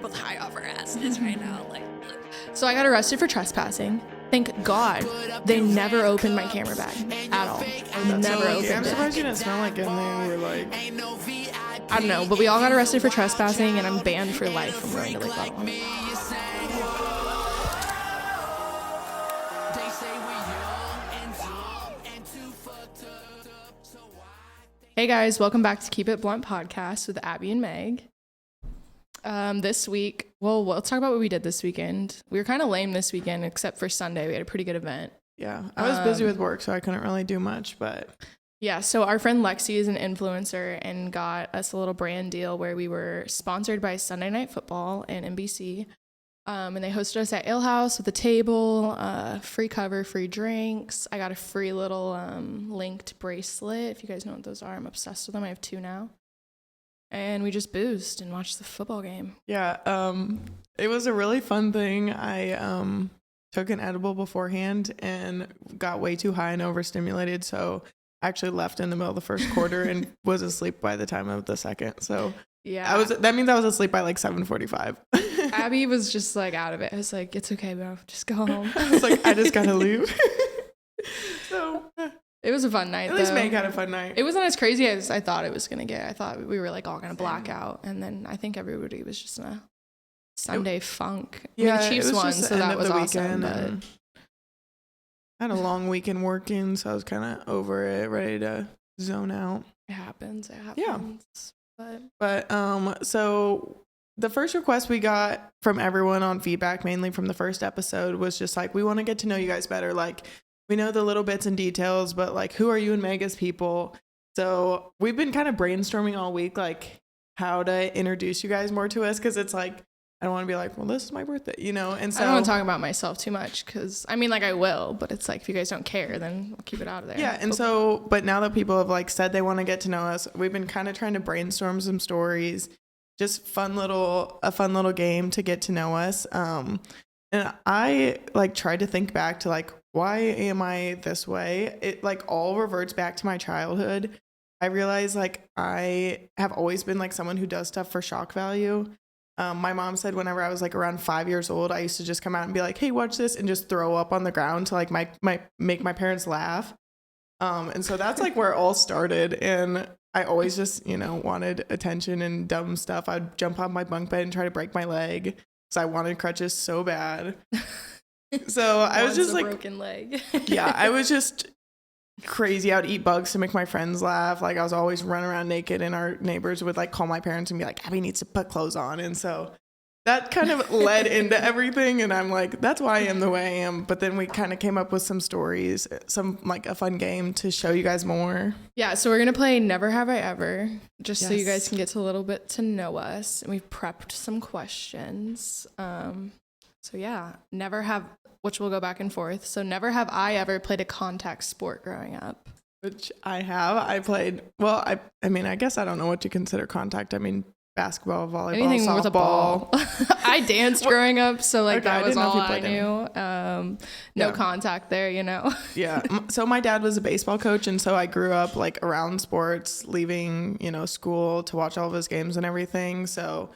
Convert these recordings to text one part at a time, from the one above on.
both high off our asses right now. Like, so I got arrested for trespassing. Thank God they never opened my camera bag at all. Never opened I'm it. surprised you didn't smell like it in there. We're like, I don't know, but we all got arrested for trespassing, and I'm banned for life from going to Lake Level. Hey guys, welcome back to Keep It Blunt podcast with Abby and Meg. This week, well, let's talk about what we did this weekend. We were kind of lame this weekend, except for Sunday. We had a pretty good event. yeah, I was busy with work, so I couldn't really do much, but Yeah, so our friend Lexi is an influencer and got us a little brand deal where we were sponsored by Sunday Night Football and NBC. And they hosted us at Ale House with a table, free cover, free drinks. I got a free little linked bracelet. If you guys know what those are, I'm obsessed with them. I have 2 now. And we just boozed and watched the football game. yeah, it was a really fun thing. I took an edible beforehand and got way too high and overstimulated, so I actually left in the middle of the first quarter and was asleep by the time of the second. So Yeah, that means I was asleep by like 7:45. Abby was just like out of it. I was like, it's okay, bro. Just go home. I was like, I just gotta leave. So It was a fun night, at least though. Meg had a fun night. It wasn't as crazy as I thought it was going to get. I thought we were like all going to black out. And then I think everybody was just in a Sunday funk. Yeah, I mean, the it Chiefs was won, just the so end that of was the awesome. weekend, But and I had a long weekend working, so I was kind of over it, ready to zone out. it happens. It happens. Yeah. But But so the first request we got from everyone on feedback, mainly from the first episode, was just like, we want to get to know you guys better. Like, we know the little bits and details, but like, who are you and Meg as people? So we've been kind of brainstorming all week, like how to introduce you guys more to us. Cause it's like, I don't want to be like, well, this is my birthday, you know? And so I don't want to talk about myself too much because, I mean, like I will, but it's like if you guys don't care, then we'll keep it out of there. yeah. And so, but now that people have like said they want to get to know us, we've been kind of trying to brainstorm some stories, just a fun little game to get to know us. And I like tried to think back to like, why am I this way? It like all reverts back to my childhood. I realized like I have always been like someone who does stuff for shock value. My mom said whenever I was like around 5 years old, I used to just come out and be like, hey, watch this, and just throw up on the ground to like make my parents laugh. And so that's like where it all started. And I always just, wanted attention and dumb stuff. I'd jump on my bunk bed and try to break my leg because I wanted crutches so bad. So I was just like, broken leg. yeah, I was just crazy. I would eat bugs to make my friends laugh. Like I was always running around naked, and our neighbors would like call my parents and be like, Abby needs to put clothes on. And so that kind of led into everything. And I'm like, that's why I am the way I am. But then we kind of came up with some stories, some like a fun game to show you guys more. Yeah, so we're going to play Never Have I Ever, just so you Yes. guys can get to a little bit to know us. And we've prepped some questions. So yeah, which we'll go back and forth. So never have I ever played a contact sport growing up. Which I have. I played, well, I mean, I guess I don't know what to consider contact. I mean, basketball, volleyball, Anything softball. with a ball. I danced growing up, so like Okay, I that was didn't know if all you I played knew. No Yeah. contact there, Yeah. So my dad was a baseball coach, and so I grew up like around sports, leaving, school to watch all of his games and everything. So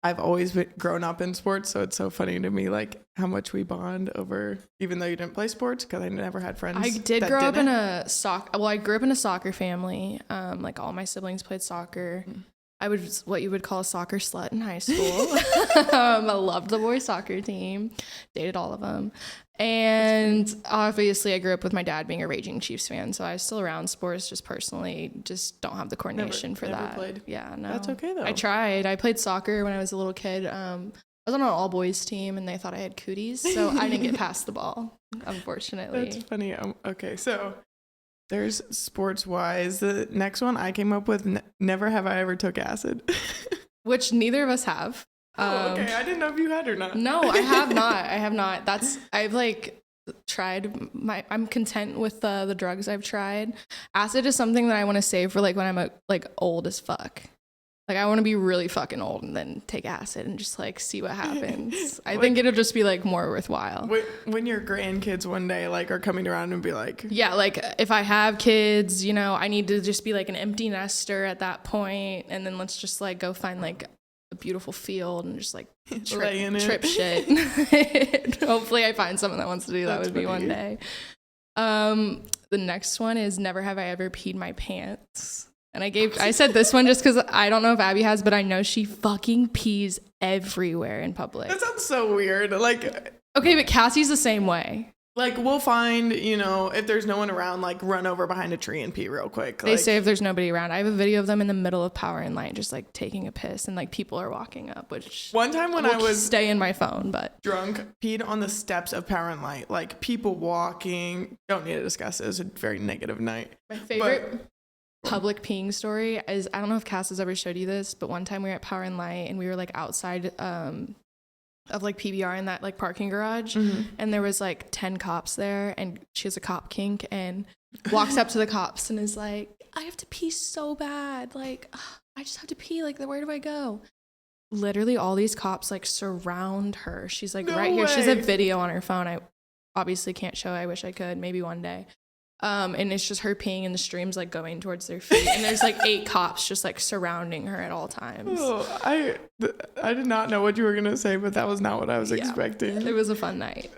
I've always grown up in sports, so it's so funny to me like how much we bond over, even though you didn't play sports, because I never had friends. I did that grow up in didn't. I grew up in a soccer family. Like all my siblings played soccer. I was what you would call a soccer slut in high school. I loved the boys soccer team, dated all of them. And obviously I grew up with my dad being a raging Chiefs fan, so I was still around sports, just personally just don't have the coordination for never that. played. Yeah, no. That's okay though. I tried. I played soccer when I was a little kid. I was on an all boys team and they thought I had cooties, so I didn't get past the ball, unfortunately. That's funny. Okay, so there's sports wise. The next one I came up with, never have I ever took acid. Which neither of us have. Okay. I didn't know if you had or not. No, I have not. I have not. I've like tried I'm content with the drugs I've tried. Acid is something that I want to save for like when I'm like old as fuck. Like I want to be really fucking old and then take acid and just like see what happens. I think it'll just be like more worthwhile. When your grandkids one day like are coming around and be like, yeah, like if I have kids, I need to just be like an empty nester at that point, and then let's just like go find like a beautiful field and just like trip shit. Hopefully I find someone that wants to do that. That's would be funny. one day. The next one is never have I ever peed my pants. And I said this one just because I don't know if Abby has, but I know she fucking pees everywhere in public. That sounds so weird. Like, okay, but Cassie's the same way. like we'll find, you know, if there's no one around, like run over behind a tree and pee real quick. They say if there's nobody around. I have a video of them in the middle of Power and Light just like taking a piss and like people are walking up, which one time when I was stay in my phone, but drunk, peed on the steps of Power and Light, like people walking. Don't need to discuss it. It was a very negative night. My favorite public peeing story is, I don't know if Cass has ever showed you this, but one time we were at Power and Light and we were like outside of like PBR in that like parking garage, and there was like 10 cops there, and she has a cop kink and walks up to the cops and is like, I have to pee so bad, like I just have to pee, like where do I go? Literally all these cops like surround her. She's like right here. She has a video on her phone. I obviously can't show. I wish I could, maybe one day. And it's just her peeing and the stream's like going towards their feet, and there's like 8 cops just like surrounding her at all times. Oh, I did not know what you were gonna say, but that was not what I was expecting. It was a fun night.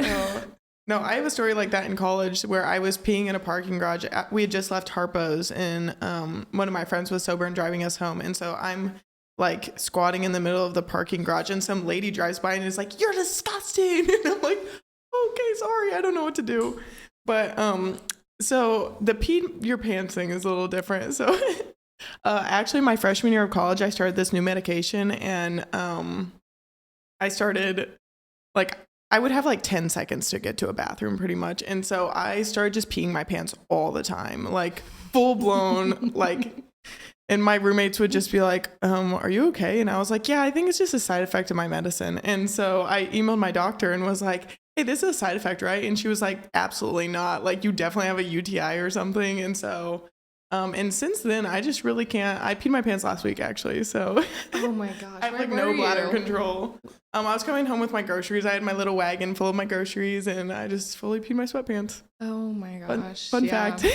No, I have a story like that in college where I was peeing in a parking garage. We had just left Harpo's, and one of my friends was sober and driving us home, and so I'm like squatting in the middle of the parking garage, and some lady drives by and is like, "You're disgusting," and I'm like, "Okay, sorry, I don't know what to do," but so the pee your pants thing is a little different. So actually my freshman year of college, I started this new medication, and I started like, I would have like 10 seconds to get to a bathroom pretty much. And so I started just peeing my pants all the time, like full blown, like, and my roommates would just be like, are you okay? And I was like, yeah, I think it's just a side effect of my medicine. And so I emailed my doctor and was like, hey, this is a side effect, right? And she was like, absolutely not. Like, you definitely have a UTI or something. And so, and since then, I just really can't. I peed my pants last week, actually. So, oh my gosh, I have like no bladder control. I was coming home with my groceries. I had my little wagon full of my groceries, and I just fully peed my sweatpants. Oh my gosh. Fun fact.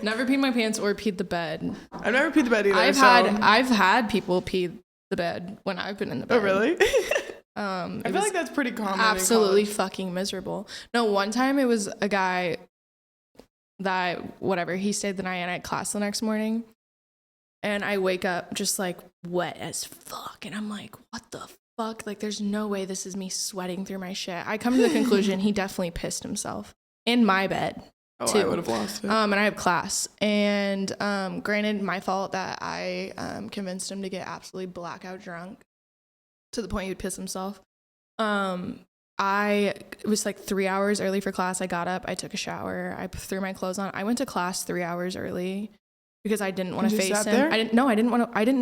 Never peed my pants or peed the bed. I've never peed the bed either. I've had people pee the bed when I've been in the bed. Oh, really? I feel like that's pretty common. Absolutely fucking miserable. No, one time it was a guy that, whatever, he stayed the night and I had class the next morning. And I wake up just like wet as fuck. And I'm like, what the fuck? Like, there's no way this is me sweating through my shit. I come to the conclusion he definitely pissed himself in my bed. Oh, too. I would have lost it. And I have class. And granted, my fault that I convinced him to get absolutely blackout drunk to the point he would piss himself. It was like 3 hours early for class. I got up, I took a shower, I threw my clothes on. I went to class 3 hours early because I didn't want to face him. There? I didn't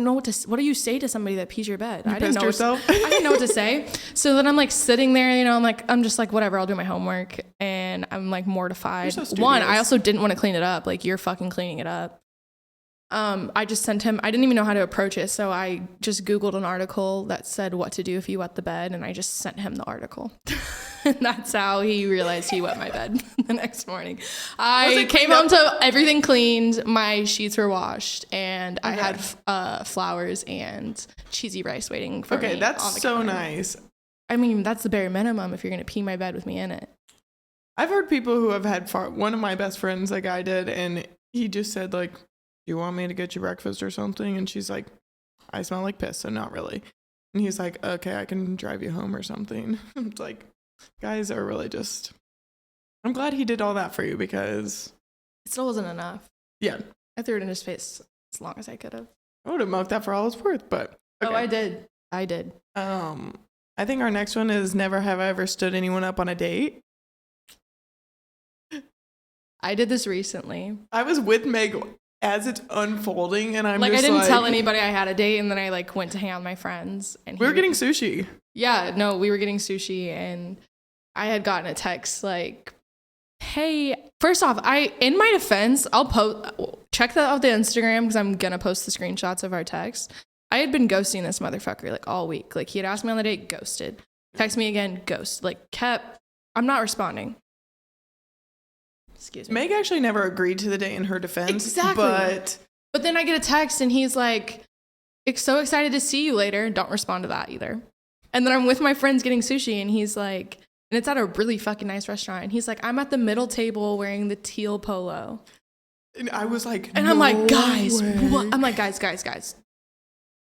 know what do you say to somebody that pees your bed? I didn't know yourself? I didn't know what to say. So then I'm like sitting there, I'm just like, whatever, I'll do my homework. And I'm like mortified. So one, I also didn't want to clean it up. Like, you're fucking cleaning it up. I just sent him, I didn't even know how to approach it. So I just Googled an article that said what to do if you wet the bed. And I just sent him the article. And that's how he realized he wet my bed the next morning. I came home to everything cleaned. My sheets were washed, and I had flowers and cheesy rice waiting for me. Okay, that's so nice. I mean, that's the bare minimum if you're going to pee my bed with me in it. I've heard people who have had one of my best friends, a guy did, and he just said, like, do you want me to get you breakfast or something? And she's like, I smell like piss, so not really. And he's like, okay, I can drive you home or something. It's like, guys are really just, I'm glad he did all that for you, because it still wasn't enough. Yeah. I threw it in his face as long as I could have. I would have milked that for all it's worth, but okay. Oh, I did. I think our next one is never have I ever stood anyone up on a date. I did this recently. I was with Meg as it's unfolding, and I'm like, just I didn't tell anybody I had a date, and then I like went to hang out with my friends, and we were getting sushi. Yeah, no, we were getting sushi, and I had gotten a text like, hey, first off, in my defense, I'll check that out the Instagram, because I'm gonna post the screenshots of our text. I had been ghosting this motherfucker like all week. Like, he had asked me on the date, ghosted. Text me again, ghost. Like, I'm not responding. Excuse me. Meg actually never agreed to the date in her defense. Exactly. But then I get a text, and he's like, so excited to see you later. Don't respond to that either. And then I'm with my friends getting sushi, and he's like, and it's at a really fucking nice restaurant. And he's like, I'm at the middle table wearing the teal polo. And I was like, and I'm like, guys, what? I'm like, guys.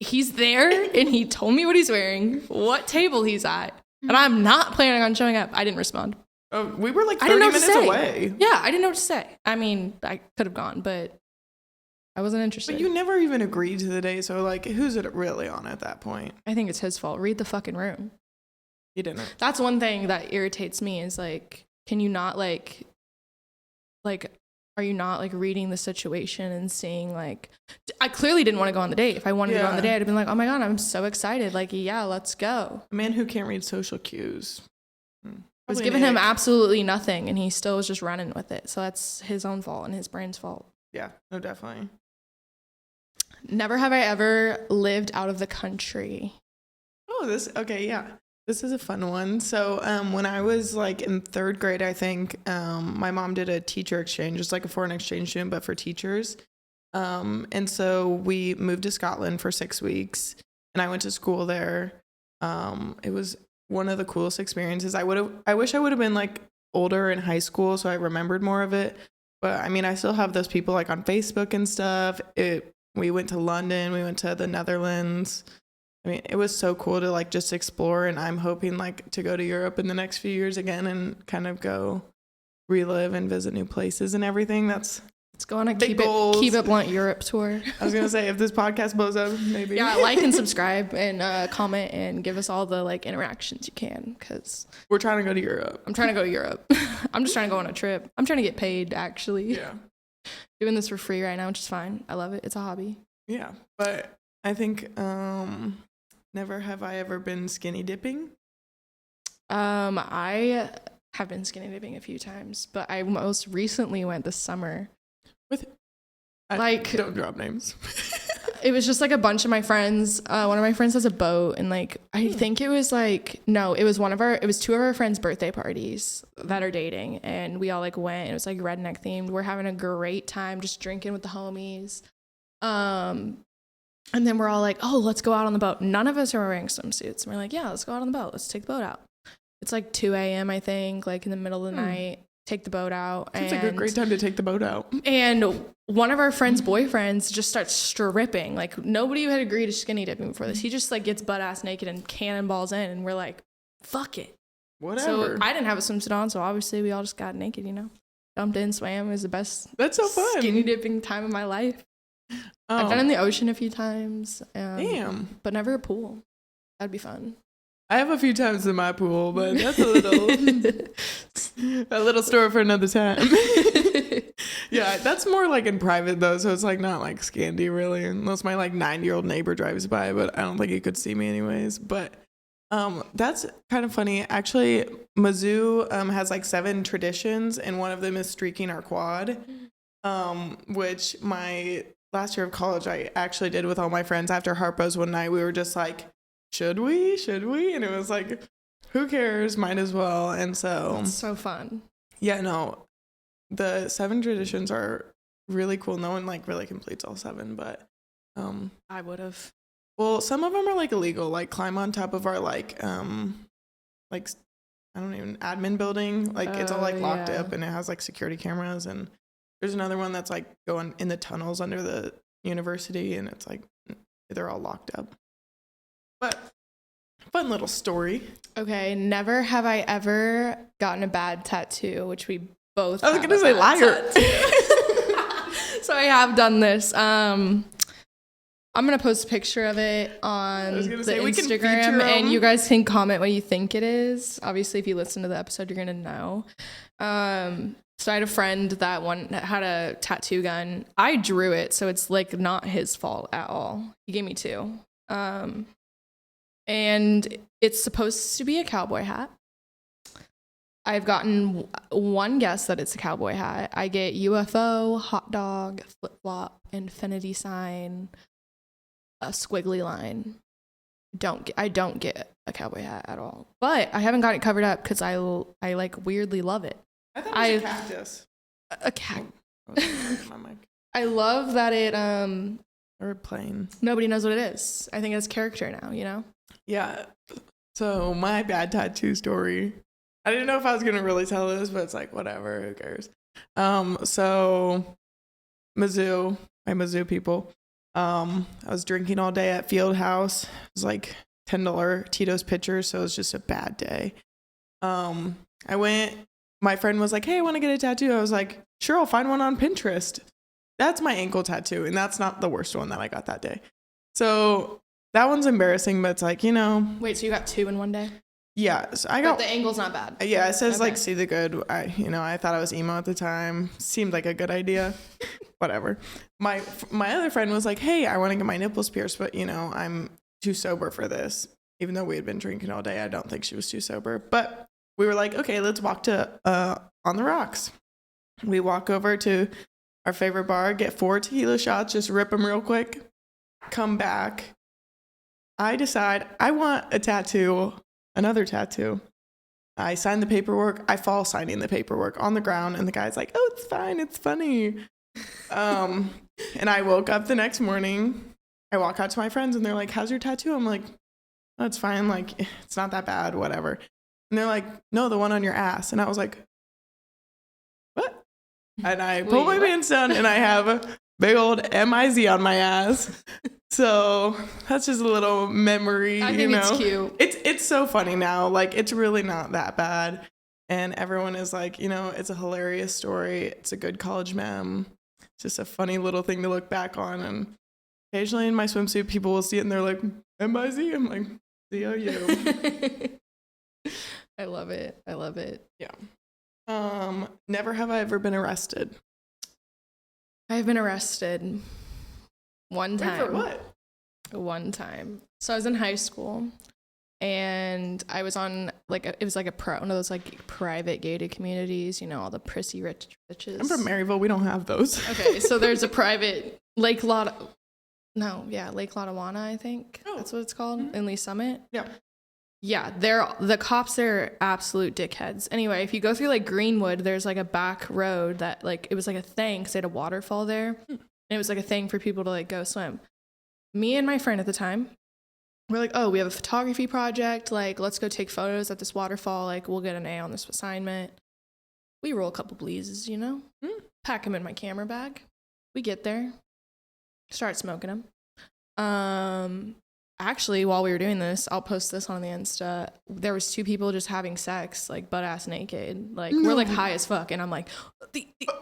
He's there, and he told me what he's wearing, what table he's at, and I'm not planning on showing up. I didn't respond. We were like 30 minutes away. Yeah, I didn't know what to say. I mean, I could have gone, but I wasn't interested. But you never even agreed to the day, so like, who's it really on at that point? I think it's his fault. Read the fucking room. He didn't. That's one thing that irritates me is like, can you not like, are you not like reading the situation and seeing like, I clearly didn't want to go on the date. If I wanted to go on the date, I'd have been like, oh my God, I'm so excited. Like, yeah, let's go. A man who can't read social cues. I was giving him absolutely nothing, and he still was just running with it. So that's his own fault and his brain's fault. Yeah, no, definitely. Never have I ever lived out of the country. Oh, this is a fun one. So when I was like in third grade, I think my mom did a teacher exchange, just like a foreign exchange student, but for teachers. And so we moved to Scotland for 6 weeks, and I went to school there. It was one of the coolest experiences. I wish I would have been like older in high school, so I remembered more of it. But I mean, I still have those people like on Facebook and stuff. We went to London, we went to the Netherlands. I mean, it was so cool to like just explore, and I'm hoping like to go to Europe in the next few years again and kind of go relive and visit new places and everything. Let's go on a keep it blunt Europe tour. I was gonna say, if this podcast blows up, maybe. Yeah, like and subscribe and comment and give us all the like interactions you can, because we're trying to go to Europe. I'm trying to go to Europe. I'm just trying to go on a trip. I'm trying to get paid, actually. Yeah. Doing this for free right now, which is fine. I love it. It's a hobby. Yeah, but I think never have I ever been skinny dipping. I have been skinny dipping a few times, but I most recently went this summer. Don't drop names. It was just like a bunch of my friends. One of my friends has a boat, and like I think it was like it was two of our friends' birthday parties that are dating, and we all like went. It was like redneck themed. We're having a great time, just drinking with the homies. And then we're all like, oh, let's go out on the boat. None of us are wearing swimsuits. And we're like, yeah, let's go out on the boat. Let's take the boat out. It's like 2 a.m. I think, like in the middle of the night. Take the boat out. It's like a great time to take the boat out. And one of our friends' boyfriends just starts stripping. Like, nobody had agreed to skinny dipping before this. He just like gets butt ass naked and cannonballs in, and we're like, fuck it. Whatever. So I didn't have a swimsuit on, so obviously we all just got naked, you know. Jumped in, swam. It was the best. That's so fun. Skinny dipping time of my life. I've done it in the ocean a few times. Damn. But never a pool. That'd be fun. I have a few times in my pool, but that's a little story for another time. Yeah, that's more like in private though, so it's like not like Scandi really, unless my like 9-year-old neighbor drives by, but I don't think he could see me anyways. But that's kind of funny. Actually, Mizzou has like 7 traditions, and one of them is streaking our quad, which my last year of college I actually did with all my friends. After Harpo's one night, we were just like, should we? And it was like, who cares? Might as well. And so it's so fun. Yeah, no, the 7 traditions are really cool. No one like really completes all 7, but I would have. Well, some of them are like illegal, like climb on top of our like I don't even admin building. Like it's all like locked up, and it has like security cameras. And there's another one that's like going in the tunnels under the university, and it's like they're all locked up. But fun little story. Okay, never have I ever gotten a bad tattoo, which we both. I was gonna say liar. So I have done this. I'm gonna post a picture of it on the Instagram, and you guys can comment what you think it is. Obviously, if you listen to the episode, you're gonna know. So I had a friend that had a tattoo gun. I drew it, so it's like not his fault at all. He gave me 2. And it's supposed to be a cowboy hat. I've gotten one guess that it's a cowboy hat. I get UFO, hot dog, flip-flop, infinity sign, a squiggly line. I don't get a cowboy hat at all. But I haven't got it covered up because I like weirdly love it. I thought it was a cactus. A cactus. I love that it or plain. Nobody knows what it is. I think it's character now, you know? Yeah. So my bad tattoo story. I didn't know if I was gonna really tell this, but it's like whatever, who cares? So Mizzou, my Mizzou people. I was drinking all day at Field House. It was like $10 Tito's pitcher, so it was just a bad day. I went. My friend was like, "Hey, I want to get a tattoo." I was like, "Sure, I'll find one on Pinterest." That's my ankle tattoo, and that's not the worst one that I got that day. So that one's embarrassing, but it's like, Wait, so you got 2 in one day? yeah. So I But got the angle's not bad. Yeah, it says Okay. like see the good. I thought I was emo at the time. Seemed like a good idea. Whatever. My other friend was like, "Hey, I want to get my nipples pierced, but I'm too sober for this." Even though we had been drinking all day, I don't think she was too sober. But we were like, "Okay, let's walk to On the Rocks." We walk over to our favorite bar, get 4 tequila shots, just rip them real quick, come back. I decide I want a tattoo, another tattoo. I sign the paperwork. I fall signing the paperwork on the ground, and the guy's like, "Oh, it's fine. It's funny." And I woke up the next morning. I walk out to my friends, and they're like, "How's your tattoo?" I'm like, "Oh, it's fine. Like, it's not that bad. Whatever." And they're like, "No, the one on your ass." And I was like, "What?" And I pull my pants down, and I have a big old MIZ on my ass. So that's just a little memory. I think it's cute. It's so funny now. Like, it's really not that bad. And everyone is like, it's a hilarious story. It's a good college mem. It's just a funny little thing to look back on. And occasionally in my swimsuit, people will see it and they're like, MIZ? I'm like, COU. I love it. I love it. Yeah. Never have I ever been arrested. I've been arrested one time. Wait, for what? One time. So I was in high school, and I was on it was like one of those like private gated communities, all the prissy riches. I'm from Maryville. We don't have those. Okay, so there's a private Lake Lotawana, I think. Oh. That's what it's called, in Lee Summit. Yeah. Yeah, the cops are absolute dickheads. Anyway, if you go through like Greenwood, there's like a back road that it was like a thing because they had a waterfall there. And it was like a thing for people to like go swim. Me and my friend at the time, we're like, "Oh, we have a photography project. Like, let's go take photos at this waterfall. Like, we'll get an A on this assignment." We roll a couple bleezes, pack them in my camera bag. We get there, start smoking them. Actually, while we were doing this, I'll post this on the Insta. There was 2 people just having sex, like butt ass naked. Like, we're like high as fuck, and I'm like,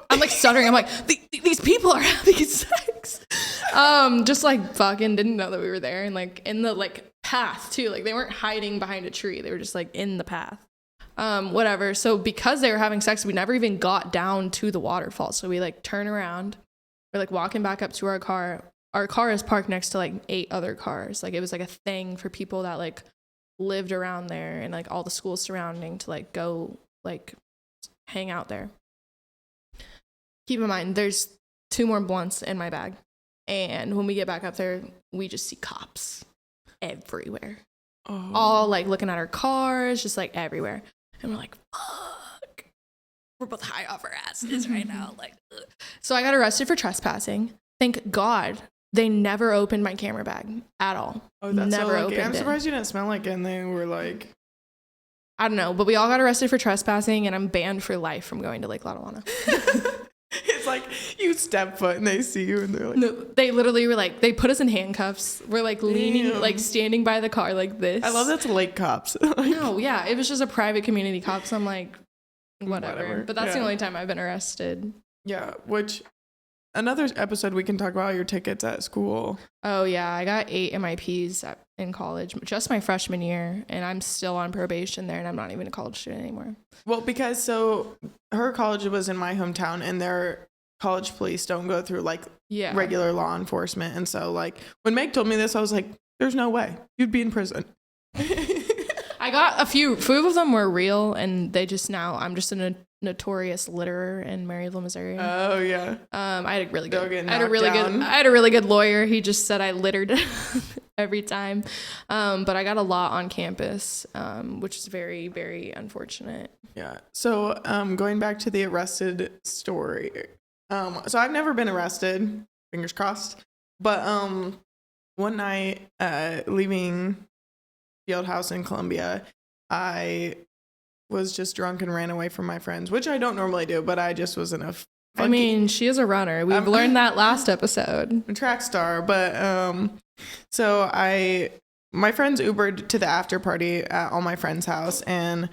I'm like stuttering. I'm like, these people are having sex. Just like fucking didn't know that we were there, and like in the like path too. Like, they weren't hiding behind a tree. They were just like in the path. Whatever. So because they were having sex, we never even got down to the waterfall. So we like turn around. We're like walking back up to our car. Our car is parked next to like 8 other cars. Like, it was like a thing for people that like lived around there and like all the schools surrounding to like go like hang out there. Keep in mind, there's 2 more blunts in my bag. And when we get back up there, we just see cops everywhere. Oh. All like looking at our cars, just like everywhere. And we're like, fuck. We're both high off our asses right now. Like, ugh. So I got arrested for trespassing. Thank God they never opened my camera bag at all. Oh, that's never so lucky. opened I'm it. surprised you didn't smell like it and they were like... I don't know, but we all got arrested for trespassing, and I'm banned for life from going to Lake Lotawana. It's like you step foot and they see you and they're like... No, they literally were like, they put us in handcuffs. We're like leaning, Damn. like standing by the car like this. I love that's lake cops. No, yeah, it was just a private community cop, so I'm like, whatever. But that's the Yeah. only time I've been arrested. Yeah, which... Another episode we can talk about your tickets at school. Oh yeah, I got 8 MIPs in college, just my freshman year, and I'm still on probation there, and I'm not even a college student anymore. Well, because so her college was in my hometown, and their college police don't go through like regular law enforcement, and so like when Meg told me this, I was like, "There's no way you'd be in prison." I got a few of them were real, and they just I'm just a notorious litterer in Maryville, Missouri. Oh yeah. I had a really They'll good. get I had a really knocked down. good. I had a really good lawyer. He just said I littered every time, but I got a lot on campus, which is very, very unfortunate. Yeah. So going back to the arrested story. So I've never been arrested. Fingers crossed. But one night, leaving Fieldhouse in Columbia, I was just drunk and ran away from my friends, which I don't normally do, but I just was in a I mean, she is a runner. We've learned that last episode. A track star. But so my friends Ubered to the after party at all my friends' house, and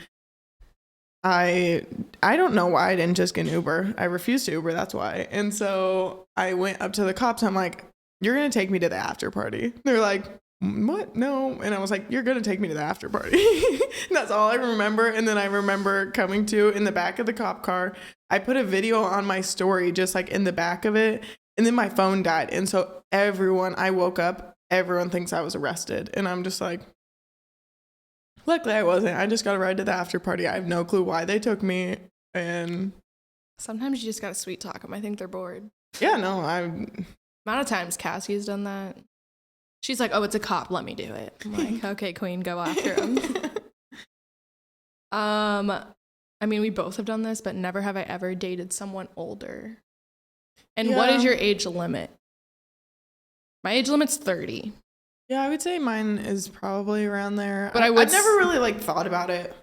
I don't know why I didn't just get an Uber. I refused to Uber, that's why. And so I went up to the cops. I'm like, you're going to take me to the after party. They're like, what? No. And I was like, you're going to take me to the after party. That's all I remember. And then I remember coming to in the back of the cop car. I put a video on my story just like in the back of it. And then my phone died. And so I woke up, everyone thinks I was arrested. And I'm just like, luckily I wasn't. I just got a ride to the after party. I have no clue why they took me. And sometimes you just got to sweet talk them. I think they're bored. Yeah, no, amount of times Cassie's done that. She's like, oh, it's a cop. Let me do it. I'm like, okay, queen, go after him. I mean, we both have done this, but never have I ever dated someone older. And what is your age limit? My age limit's 30. Yeah, I would say mine is probably around there. But I've never really like thought about it.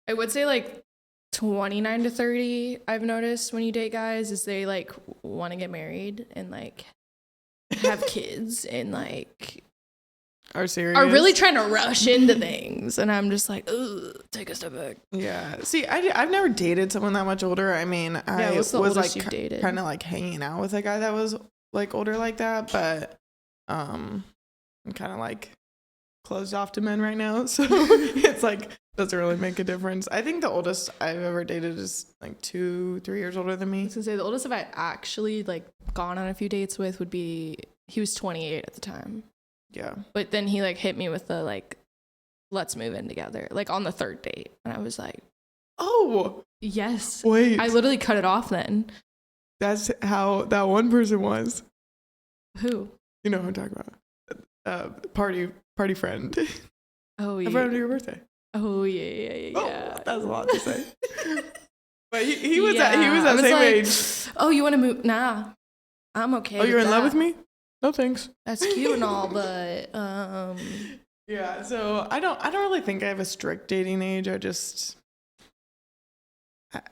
I would say like 29 to 30, I've noticed when you date guys is they like want to get married and like have kids and like are serious, are really trying to rush into things. And I'm just like, ugh, take a step back. Yeah. See, I've never dated someone that much older. I mean, I was like kind of like hanging out with a guy that was like older like that, but I'm kind of like closed off to men right now. So it's like, doesn't really make a difference. I think the oldest I've ever dated is like 2-3 years older than me. I was gonna say the oldest I've actually like gone on a few dates with would be, he was 28 at the time. Yeah. But then he like hit me with the like, let's move in together, like on the third date. And I was like, oh, yes. Wait. I literally cut it off then. That's how that one person was. Who? You know who I'm talking about. Party friend. Oh, yeah. I brought him to your birthday. Oh, yeah. Oh, that's a lot to say. But he was that same like, age. Oh, you want to move? Nah, I'm okay. Oh, you're in love with me? No, thanks. That's cute and all, but yeah. So I don't really think I have a strict dating age. I just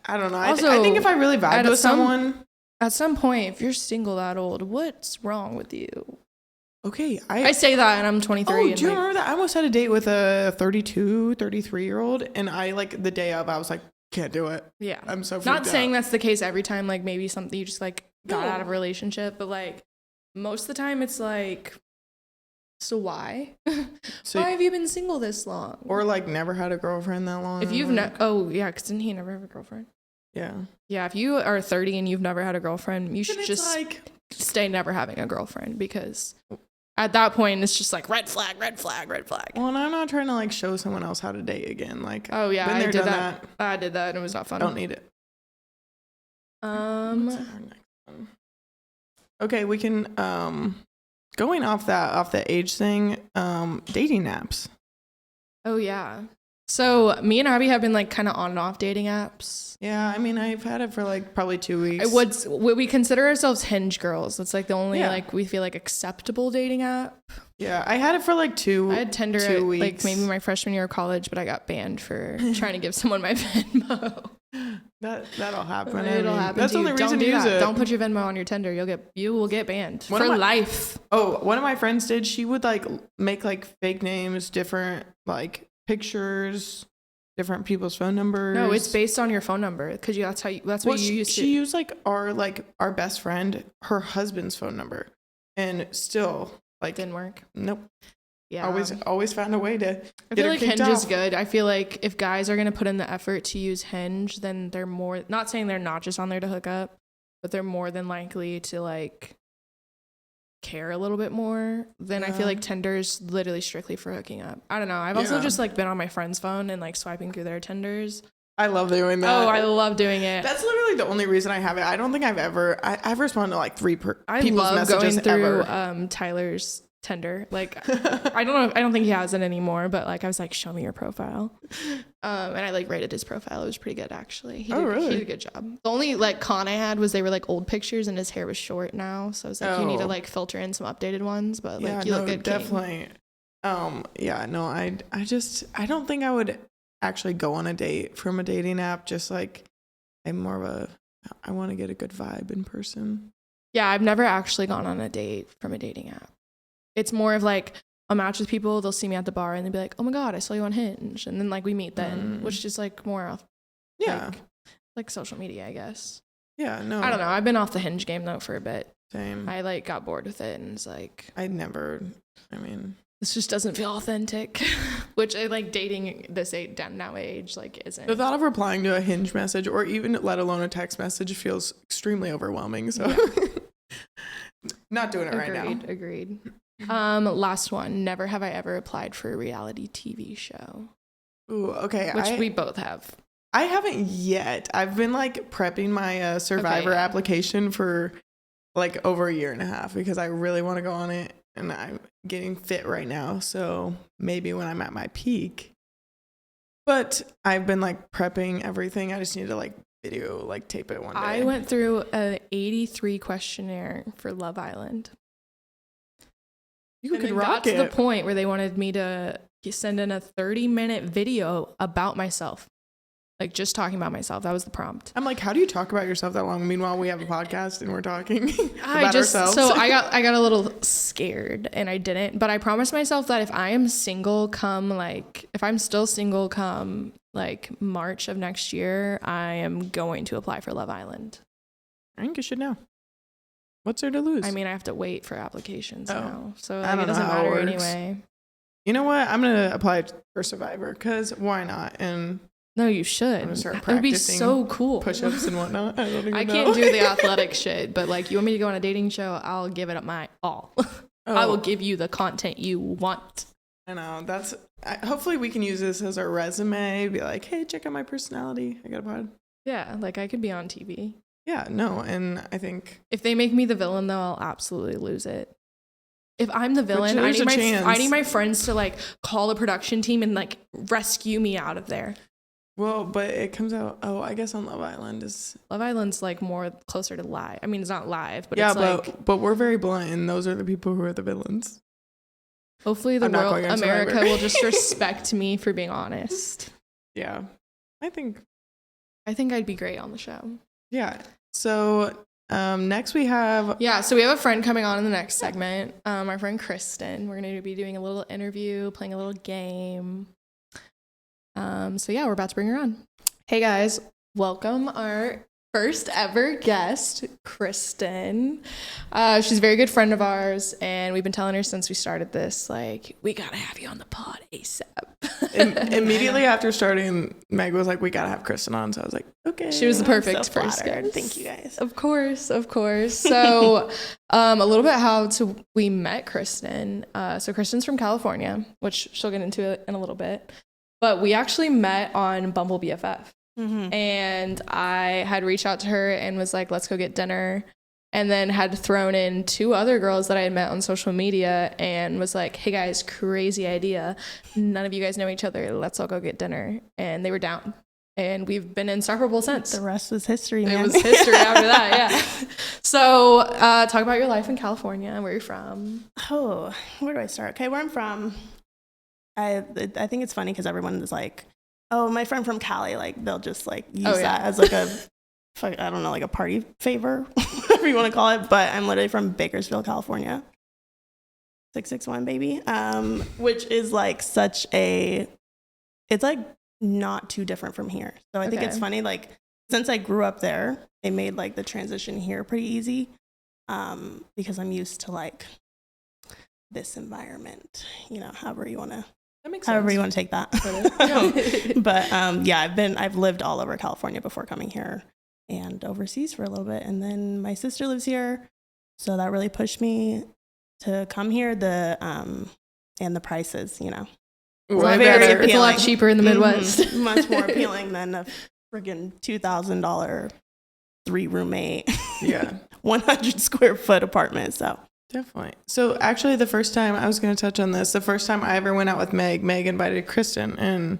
I don't know. Also, I think if I really vibe with someone, at some point, if you're single that old, what's wrong with you? Okay, I say that and I'm 23. Oh, do you remember that? I almost had a date with a 32, 33-year-old, and I like the day of, I was like, can't do it. Yeah. I'm so freaked Not saying out. that's the case every time, like maybe something you just like got out of a relationship, but like most of the time it's like, so why? So, why have you been single this long? Or like never had a girlfriend that long? If you've oh yeah, because didn't he never have a girlfriend? Yeah. Yeah, if you are 30 and you've never had a girlfriend, you should just like stay never having a girlfriend, because at that point it's just like red flag, red flag, red flag. Well, and I'm not trying to like show someone else how to date again. Like, oh yeah, I did that. I did that and it was not fun. Don't need it. Okay, we can going off the age thing, dating apps. Oh yeah. So me and Abby have been like kind of on and off dating apps. Yeah, I mean, I've had it for like probably 2 weeks. Would we consider ourselves Hinge girls? That's like the only like we feel like acceptable dating app. Yeah, I had it for like I had Tinder 2 weeks. like maybe my freshman year of college, but I got banned for trying to give someone my Venmo. That'll happen. It'll happen. That's the only reason to use it. Don't put your Venmo on your Tinder. You will get banned for life. Oh, one of my friends did. She would like make like fake names, different like pictures, different people's phone numbers. No, it's based on your phone number because that's what you used to. She used like our best friend, her husband's phone number, and still like didn't work. Nope. Yeah. Always found a way to. I feel like Hinge is good. I feel like if guys are gonna put in the effort to use Hinge, then they're more. Not saying they're not just on there to hook up, but they're more than likely to like care a little bit more than I feel like Tinder's literally strictly for hooking up. I don't know. I've also just like been on my friend's phone and like swiping through their Tinders. I love doing that. Oh, I love doing it. That's literally the only reason I have it. I don't think I've responded to like 3 people's I love messages going through ever. Tyler's Tinder. Like, I don't think he has it anymore, but like I was like, show me your profile. And I like rated his profile. It was pretty good actually. Really? He did a good job. The only like con I had was they were like old pictures and his hair was short now. So I was like, you need to like filter in some updated ones, but like you look good. Definitely. Yeah, no, I don't think I would actually go on a date from a dating app. Just like I'm more of I want to get a good vibe in person. Yeah, I've never actually gone on a date from a dating app. It's more of like I'll match with people, they'll see me at the bar and they'll be like, oh my God, I saw you on Hinge. And then like we meet then, which is like more like social media, I guess. Yeah, no. I don't know. I've been off the Hinge game though for a bit. Same. I like got bored with it and it's like this just doesn't feel authentic. Which I like dating this now age like isn't. The thought of replying to a Hinge message or even let alone a text message feels extremely overwhelming. So not doing it right now. Agreed. Last one. Never have I ever applied for a reality TV show. Ooh, okay. Which we both have. I haven't yet. I've been like prepping my Survivor application for like over a year and a half because I really want to go on it and I'm getting fit right now. So maybe when I'm at my peak. But I've been like prepping everything. I just need to like video, like tape it one day. I went through an 83 questionnaire for Love Island. You could rock it. To the point where they wanted me to send in a 30-minute video about myself. Like just talking about myself. That was the prompt. I'm like, how do you talk about yourself that long? Meanwhile, we have a podcast and we're talking about ourselves. So I got a little scared and I didn't. But I promised myself that if I am single if I'm still single come like March of next year, I am going to apply for Love Island. I think you should know. What's there to lose? I mean, I have to wait for applications now. So like, it doesn't matter anyway. You know what? I'm going to apply for Survivor because why not? And no, you should. I'm gonna start practicing. It would be so cool. Push-ups and whatnot. I can't do the athletic shit, but like you want me to go on a dating show, I'll give it up my all. I will give you the content you want. I know. Hopefully we can use this as our resume. Be like, hey, check out my personality. I got a pod. Yeah, like I could be on TV. Yeah, no, and I think if they make me the villain, though, I'll absolutely lose it. If I'm the villain, I need my friends to like call the production team and like rescue me out of there. Well, but it comes out. Oh, I guess on Love Island's like more closer to live. I mean, it's not live, but yeah, it's like. But we're very blunt, and those are the people who are the villains. Hopefully, the world, America, will just respect me for being honest. Yeah, I think I'd be great on the show. Yeah. So next we have so we have a friend coming on in the next segment. Our friend Kristen. We're going to be doing a little interview, playing a little game. So yeah, we're about to bring her on. Hey guys, welcome our first ever guest, Kristen. She's a very good friend of ours, and we've been telling her since we started this, like, we gotta have you on the pod ASAP. Immediately after starting, Meg was like, we gotta have Kristen on. So I was like, okay. She was the perfect first guest. Thank you guys. Of course. So a little bit how we met Kristen. So Kristen's from California, which she'll get into it in a little bit. But we actually met on Bumble BFF. Mm-hmm. And I had reached out to her and was like, let's go get dinner. And then had thrown in 2 other girls that I had met on social media and was like, hey guys, crazy idea. None of you guys know each other. Let's all go get dinner. And they were down. And we've been inseparable since. The rest was history, man. It was history after that, yeah. So talk about your life in California, where you're from. Oh, where do I start? Okay, where I'm from. I think it's funny because everyone is like, oh, my friend from Cali, like they'll just like use that as like a, I don't know, like a party favor, whatever you want to call it. But I'm literally from Bakersfield, California. 661, baby. Which is like it's like not too different from here. So I think it's funny, like since I grew up there, they made like the transition here pretty easy. Because I'm used to like this environment, you know, however you want to take that. But I've lived all over California before coming here and overseas for a little bit. And then my sister lives here. So that really pushed me to come here. And the prices, you know, it's a lot cheaper in the Midwest. Mm-hmm. Much more appealing than a friggin' $2,000 3 roommate, 100 square foot apartment. So Definitely. So actually the first time I was going to touch on this, the first time I ever went out with Meg invited Kristen, and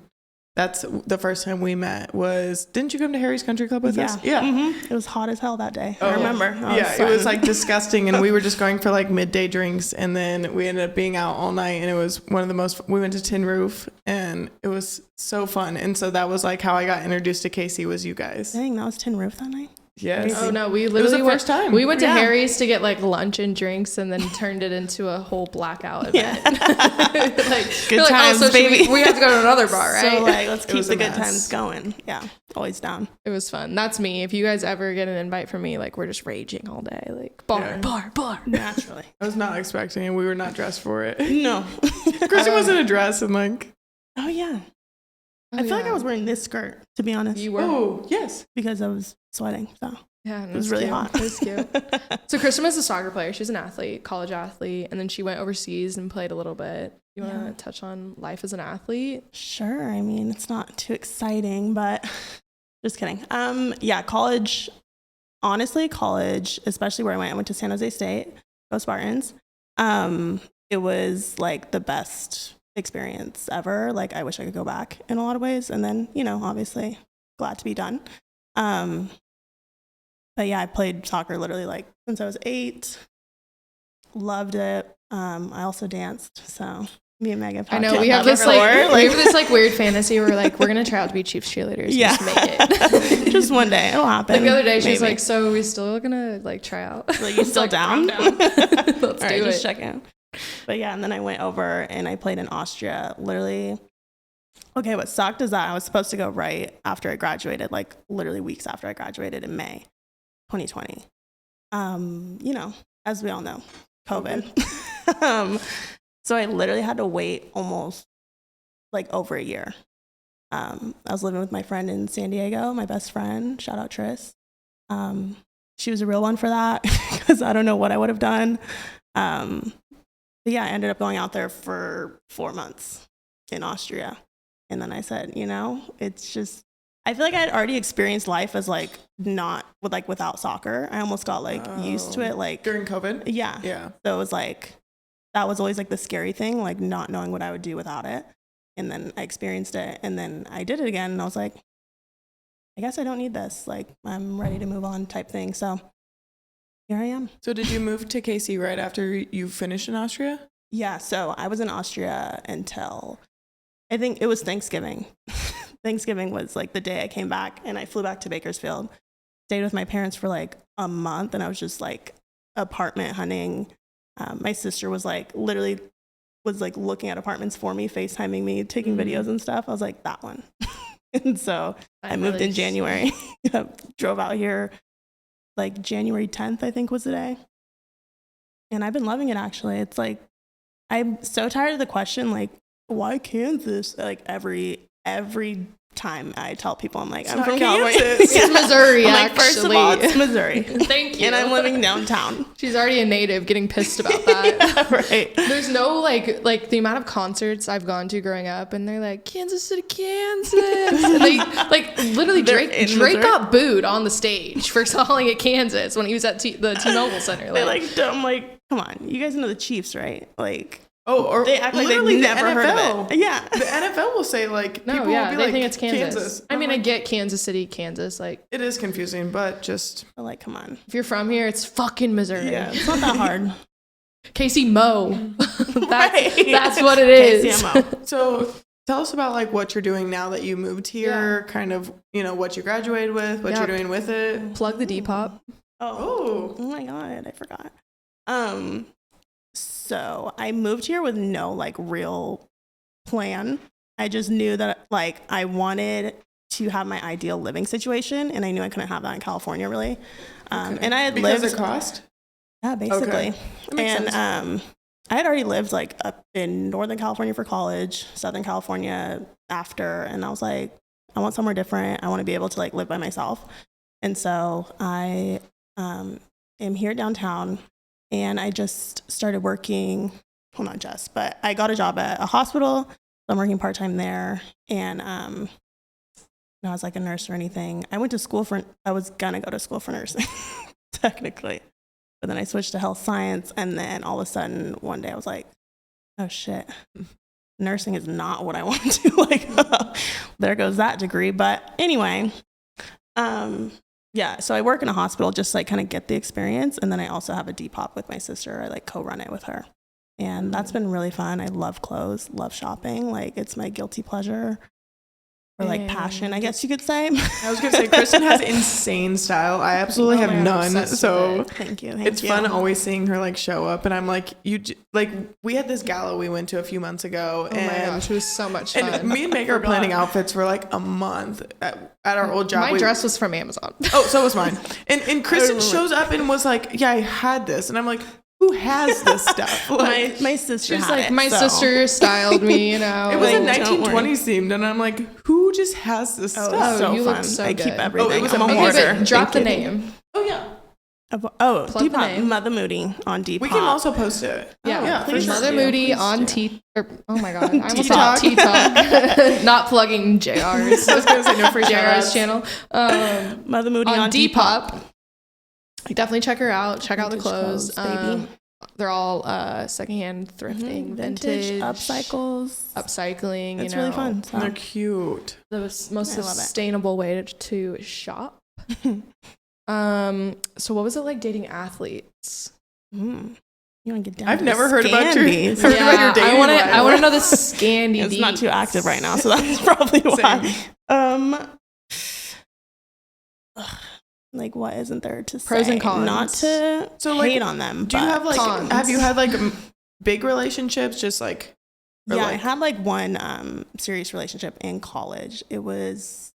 that's the first time we met was, didn't you come to Harry's Country Club with us? Yeah. Mm-hmm. It was hot as hell that day. I remember. It was like disgusting. And we were just going for like midday drinks. And then we ended up being out all night. And it was one of the most, we went to Tin Roof and it was so fun. And so that was like how I got introduced to Casey, was you guys. Dang, that was Tin Roof that night? Yes. Oh no, we literally it was the first time. We went to Harry's to get like lunch and drinks, and then turned it into a whole blackout event. Good times, baby. We have to go to another bar, right? So like, let's keep the good times going. Yeah, always down. It was fun. That's me. If you guys ever get an invite from me, like we're just raging all day, like bar. Naturally. I was not expecting it. We were not dressed for it. No. Kristen was in a dress and like. Oh yeah. I feel like I was wearing this skirt, to be honest. You were. Oh yes. Because I was sweating. So yeah, it was really hot. It was cute. So Kristen was a soccer player. She's an athlete, college athlete, and then she went overseas and played a little bit. You want to touch on life as an athlete? Sure. I mean, it's not too exciting, but just kidding. Yeah, college. Honestly, college, especially where I went to San Jose State, go Spartans. It was like the best experience ever. Like, I wish I could go back in a lot of ways. And then, obviously glad to be done. But yeah, I played soccer literally like since I was 8. Loved it. I also danced. So me and Megan. I know we have this like weird fantasy where like we're gonna try out to be Chiefs cheerleaders. Yeah, just make it. Just one day it'll happen. Like the other day, she's like, "So we still gonna like try out? Like, you still down? Let's do it. Just checking." But yeah, and then I went over and I played in Austria. Literally, okay. What sucked is that I was supposed to go right after I graduated, like literally weeks after I graduated in May 2020. As we all know, COVID. So I literally had to wait almost like over a year. I was living with my friend in San Diego, my best friend. Shout out Tris. She was a real one for that because I don't know what I would have done. But yeah, I ended up going out there for 4 months in Austria. And then I said, it's just, I feel like I had already experienced life as like not with like without soccer. I almost got like used to it. Like during COVID? Yeah. Yeah. So it was like, that was always like the scary thing, like not knowing what I would do without it. And then I experienced it and then I did it again. And I was like, I guess I don't need this. Like I'm ready to move on type thing. So here I am. So did you move to KC right after you finished in Austria? Yeah. So I was in Austria until I think it was Thanksgiving. Thanksgiving was like the day I came back and I flew back to Bakersfield, stayed with my parents for like a month. And I was just like apartment hunting. My sister was like literally was like looking at apartments for me, FaceTiming me, taking videos and stuff. I was like, that one. And so I moved in January. Drove out here like January 10th, I think was the day. And I've been loving it actually. It's like, I'm so tired of the question, like, why Kansas? Like every time I tell people, I'm like, I'm from California. It's Missouri, I'm like, actually. first of all, it's Missouri. Thank you. And I'm living downtown. She's already a native, getting pissed about that. Yeah, right. There's no like the amount of concerts I've gone to growing up, and they're like Kansas City, Kansas, and they like literally Drake got booed on the stage for calling it Kansas when he was at the T-Mobile Center. I'm like, come on, you guys know the Chiefs, right? Like. Oh, or they act like they've never heard of it. Yeah. The NFL will say like, people will be they like, think it's Kansas. I mean, I get Kansas City, Kansas. Like, it is confusing, but just. Like, come on. If you're from here, it's fucking Missouri. Yeah, it's not that hard. Casey Mo. That's what it is. KCMO. So tell us about like what you're doing now that you moved here, kind of, what you graduated with, what you're doing with it. Plug the Depop. Oh my God, I forgot. So I moved here with no like real plan. I just knew that like I wanted to have my ideal living situation, and I knew I couldn't have that in California really. And I had because lived of cost. Yeah, basically. Okay. That makes sense. I had already lived like up in Northern California for college, Southern California after, and I was like, I want somewhere different. I want to be able to like live by myself. And so I am here downtown. And I just started working, well, not just, but I got a job at a hospital. So I'm working part-time there. And not as like a nurse or anything. I was going to go to school for nursing, technically. but then I switched to health science, and then all of a sudden one day I was like, oh shit, nursing is not what I want to do. Like, there goes that degree. But anyway, yeah, so I work in a hospital just like kind of get the experience, and then I also have a Depop with my sister. I like co-run it with her, and that's been really fun. I love clothes, love shopping. Like, it's my guilty pleasure. Or like passion, I guess you could say. I was gonna say Kristen has insane style. I absolutely have none. So thank you. It's fun always seeing her like show up, and I'm like, like we had this gala we went to a few months ago, and my gosh, it was so much fun. And me and Meg are planning outfits for like a month at our old job. My dress was from Amazon. Oh, so was mine. And Kristen shows up and was like, yeah, I had this, and I'm like, who has this stuff? Like, my sister she's had like, it, my sister styled me, you know. It was like, a 1920s themed, and I'm like, who just has this stuff? Oh, so you fun. look so I good. keep everything. It was I'm a amazing. hoarder. Drop the name. Oh yeah. Oh, Plug the Depop, name. Mother Moody on Depop. We can also post it. Yeah, for sure. Mother Moody on oh my god, I almost T-Talk. thought T-Talk. Not plugging JR's. I was gonna say no for JR's channel. Mother Moody on Depop. Definitely check her out. Check out the Vintage clothes. baby. They're all secondhand thrifting, vintage, upcycling. It's you know, really fun. So. And they're cute. The most I love it. sustainable way to shop. So what was it like dating athletes? You want to get down? I've to never the heard about your Scandies. about your dating life. I want to know the Scandy. It's not too active right now, so that's probably why. Like, what isn't there to say? Pros and cons. Not to hate on them. Do you have like? cons. Have you had like big relationships? Just like I had like one serious relationship in college. It was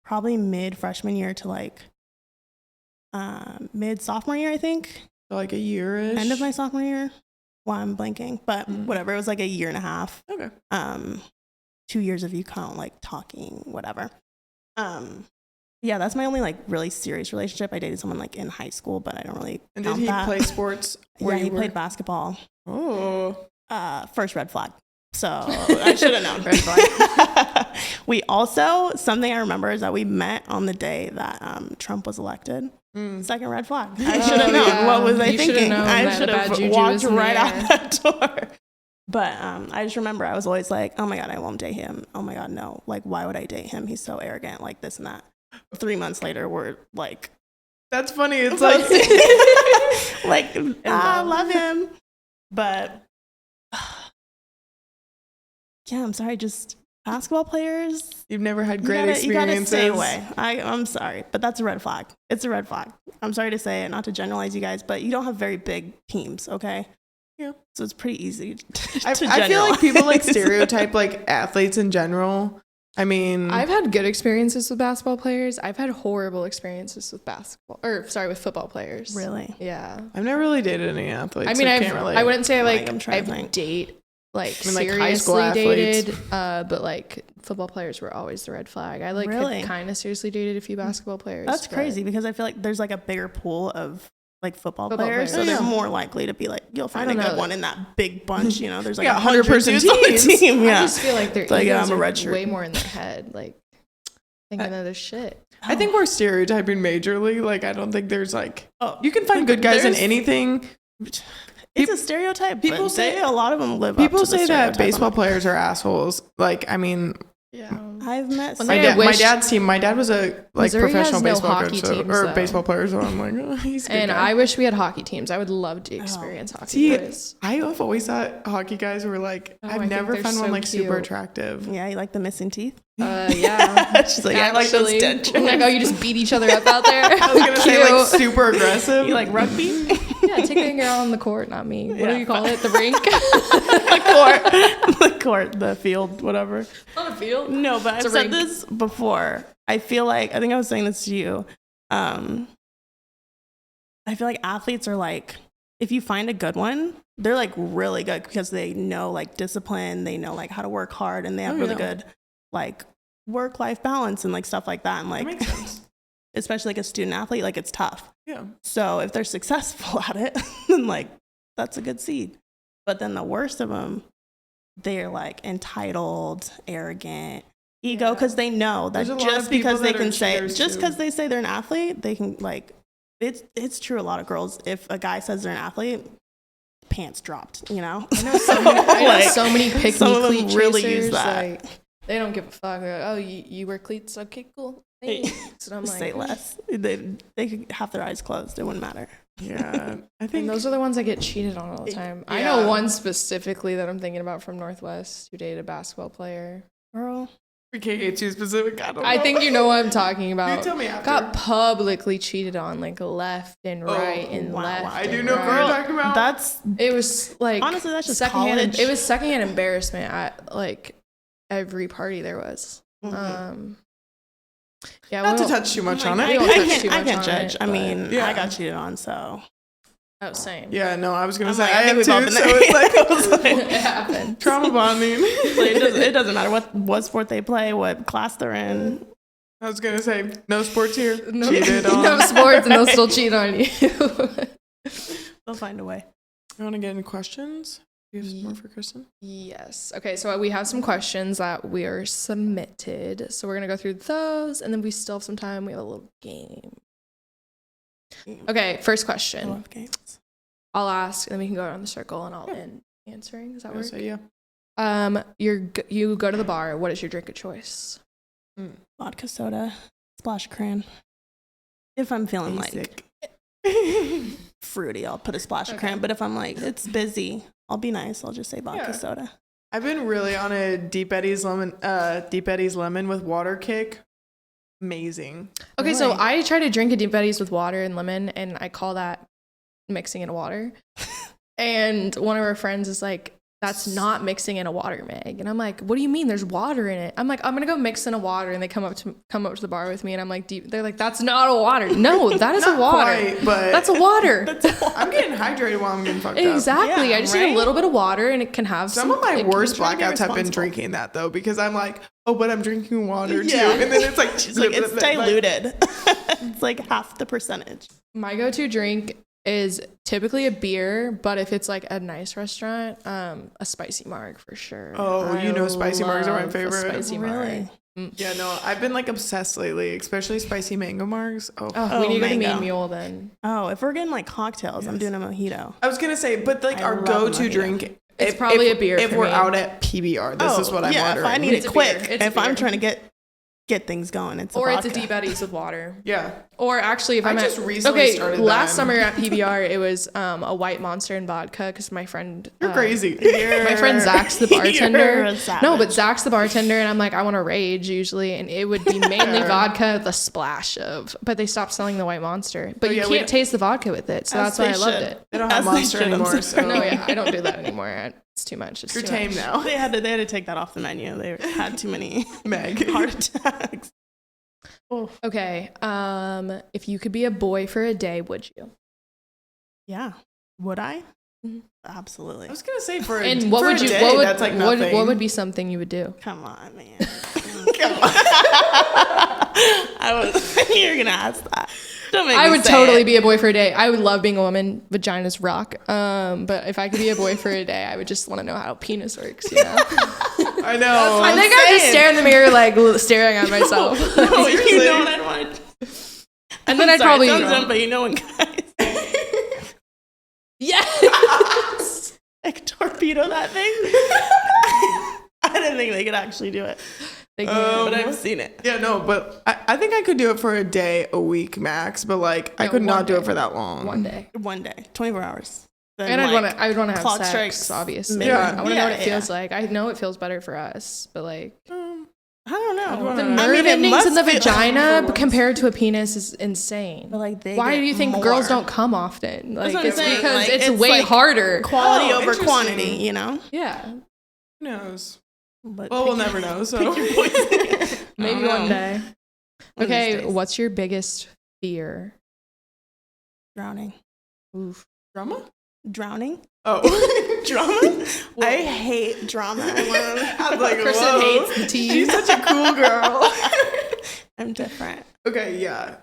probably mid freshman year to like mid sophomore year, I think. So like a year-ish. End of my sophomore year. Well, I'm blanking, but whatever. It was like a year and a half. Okay. 2 years if you count like talking, whatever. Yeah, that's my only like really serious relationship. I dated someone like in high school, but I don't really. And did count he that. play sports? Yeah, he played basketball. Oh. First red flag. So I should have known. Red flag. We also, something I remember is that we met on the day that Trump was elected. Second red flag. I should have known. Yeah. What was I You should've thinking? known I that should bad have juju walked was in right the out air. that door. But I just remember I was always like, oh my God, I won't date him. Oh my God, no. Like, why would I date him? He's so arrogant, like this and that. 3 months later, we're like, That's funny. It's like I love him. But yeah, I'm sorry, just basketball players. you've never had great experiences. You gotta stay away. I'm sorry, but that's a red flag. It's a red flag. I'm sorry to say it, not to generalize you guys, but you don't have very big teams, okay? Yeah. So it's pretty easy to I feel like people like generalize. stereotype like athletes in general. I mean, I've had good experiences with basketball players. I've had horrible experiences with with football players. Really? Yeah. I've never really dated any athletes. I mean, so can't relate. I wouldn't say Like, I'm trying to I've think. date like I mean, like, high school seriously athletes. dated, but like football players were always the red flag. I like Really? kind of seriously dated a few basketball players. That's but- crazy because I feel like there's like a bigger pool of like football Football players, so players. they're Yeah. more likely to be like, you'll find a don't good know. one in that big bunch, you know, there's like Yeah, 100 100-person dudes on the teams. team. I Yeah. just feel like their It's like, yeah, egos I'm a are red shirt. way more in their head, like thinking of their shit. I think we're stereotyping majorly. Like, I don't think there's like Oh, you can find good guys in there's- anything. It's a stereotype. people People say- say a lot of them live. People up to the say that stereotype. baseball players are assholes. Like, I mean, Yeah. I've met. When my, I my wish- dad's team. My dad was a like Missouri professional has no baseball hockey coach, so, teams, or though. baseball player. So I'm like, oh, he's a good And guy. I wish we had hockey teams. I would love to experience hockey See, boys. I've always thought hockey guys were like, Oh, I I've think never they're found so one like super cute. attractive. Yeah, you like the missing teeth? Yeah. She's like, I like those Actually, dentures. like, oh, you just beat each other up out there. I was gonna say like Cute. super aggressive. You like rugby? Yeah, take the girl on the court, not me. What do Yeah. you call it? The rink? the court, the field, whatever. On a field? No, but It's I've a said rink. this before. I feel like, I think I was saying this to you. I feel like athletes are like, if you find a good one, they're like really good because they know like discipline, they know like how to work hard, and they have really good like work-life balance and like stuff like that. And That like, makes sense. especially like a student athlete, like it's tough. Yeah. So if they're successful at it, then like that's a good seed. But then the worst of them, they're like entitled, arrogant, ego, because they know that There's a lot of just people because they that are can say, cheaters, just too. because they say they're an athlete, they can like it's true. A lot of girls, if a guy says they're an athlete, pants dropped. You know. I know so many pick some me of them cleat really chasers, use that. Like, they don't give a fuck. They're like, oh, you wear cleats? Okay, cool. Thanks. And I'm like, Say less. They could have their eyes closed. It wouldn't matter. Yeah, I think And those are the ones that get cheated on all the time. I know one specifically that I'm thinking about from Northwest who dated a basketball player. Girl. we can't get too specific. I think you know what I'm talking about. You tell me after. Got publicly cheated on, like left and right and wow. left. I do and know right. what you're talking about. That's It was like honestly, that's just secondhand. college. It was secondhand embarrassment at like every party there was. Yeah, not we to won't- touch too much like, on we it. won't I touch too can't much on judge. it, I but- mean, Yeah. I got cheated on, so Oh, same. Yeah, no, I was gonna I'm say like, I I think have we've all too, been so there. it's like I was like, It happened. trauma bonding. it doesn't matter what sport they play, what class they're in. I was gonna say no sports here. No, Cheated on. no sports, and they'll still cheat on you. They'll find a way. You want to get any questions? Do you have some more for Kristen? Yes. Okay, so we have some questions that we are submitted. So we're going to go through those, and then we still have some time. We have a little game. Okay, first I question. love games. I'll ask, and then we can go around the circle, and I'll end answering. Does that work? Yeah. You go to the bar. What is your drink of choice? Vodka soda, splash of cran. If I'm feeling Basic. like fruity, I'll put a splash of Okay. cran. But if I'm like it's busy, I'll be nice. I'll just say vodka Yeah. soda. I've been really on a Deep Eddy's lemon with water kick. Amazing. Okay, so Really? I try to drink a Deep Eddies with water and lemon, and I call that mixing in a water. And one of our friends is like, that's not mixing in a water, Meg. And I'm like, what do you mean? There's water in it. I'm like, I'm gonna go mix in a water, and they come up to the bar with me, and I'm like, they're like, that's not a water. No, that is a Not water. quite, but That's a water. I'm getting hydrated while I'm getting fucked up. Exactly. Yeah, I just need right? a little bit of water, and it can have Some of my like, worst trying to be blackouts have been responsible. drinking that though, because I'm like, oh, but I'm drinking water too, Yeah. and then it's like, It's like it's diluted. It's like half the percentage. My go-to drink is typically a beer, but if it's like a nice restaurant, a spicy marg for sure. Oh, you know spicy margs are my love a favorite. Spicy Really? marg. Yeah, no, I've been like obsessed lately, especially spicy mango margs. Oh, Oh, we need to go to mango. Mean Mule then. Oh, if we're getting like cocktails, I'm Yes. doing a mojito. I was gonna say, but like I our love go-to mojito. drink, It's probably a beer If for we're me. out at PBR, this is what I'm yeah, ordering. if I need It's it a beer. quick, It's a if I'm beer. trying to get things going, it's Or a it's a vodka. Deep Eddies with water. Yeah, Or actually, if I I'm just at, recently okay, started last that. summer at PBR, it was a white Monster and vodka because my friend. you're crazy. My friend Zach's the You're bartender. a savage. No, but Zach's the bartender, and I'm like, I want to rage usually, and it would be mainly vodka with a splash of. But they stopped selling the white Monster, but Oh, you yeah, we can't don't- taste the vodka with it, so As that's why I they loved should. it. They don't have As they Monster should, I'm anymore, sorry. so No, yeah, I don't do that anymore. It's too much. It's you're too tame much. now, They had to take that off the menu. They had too many Meg. heart attacks. Okay, if you could be a boy for a day, would you? Yeah. Would I? Mhm. Absolutely. I was gonna say for a, And what for would a you? day, What would? that's like nothing. What would be something you would do? Come on, man. Come on. You're gonna ask that. Don't make I me would say totally it. be a boy for a day. I would love being a woman. Vaginas rock. But if I could be a boy for a day, I would just want to know how a penis works. You know? I know. I think I would just stare in the mirror, like staring at myself. Oh, you Seriously. know what I'd want. And then I'd Sorry, probably it sounds dumb, but you know when guys yes. like torpedo that thing. I didn't think they could actually do it, They Um, can. but I've seen it. Yeah, no, but I think I could do it for a day, a week max, but like I No, could one not do day. it for that long. One day. One day, 24 hours. Then, And like, I would want to have clock sex, strikes obviously. midnight. I want to know what it Yeah, feels like. I know it feels better for us, but like I don't know. I'd wanna- the I nerve mean, it endings must in the feel- vagina for compared to a penis is insane. But like they Why get do you think more. girls don't come often? Like what I'm it's saying, because like, it's it's way like- harder. quality Oh, over interesting. quantity? You know. Yeah. Who knows? But Well, we'll never know. So pick your poison. Maybe I don't one know. day. One of these Okay, days. what's your biggest fear? Drowning. Oof. drama. Drowning. Oh, Drama. I hate drama. I was like, Kristen whoa. hates the tea. She's such a cool girl. I'm different. Okay, yeah.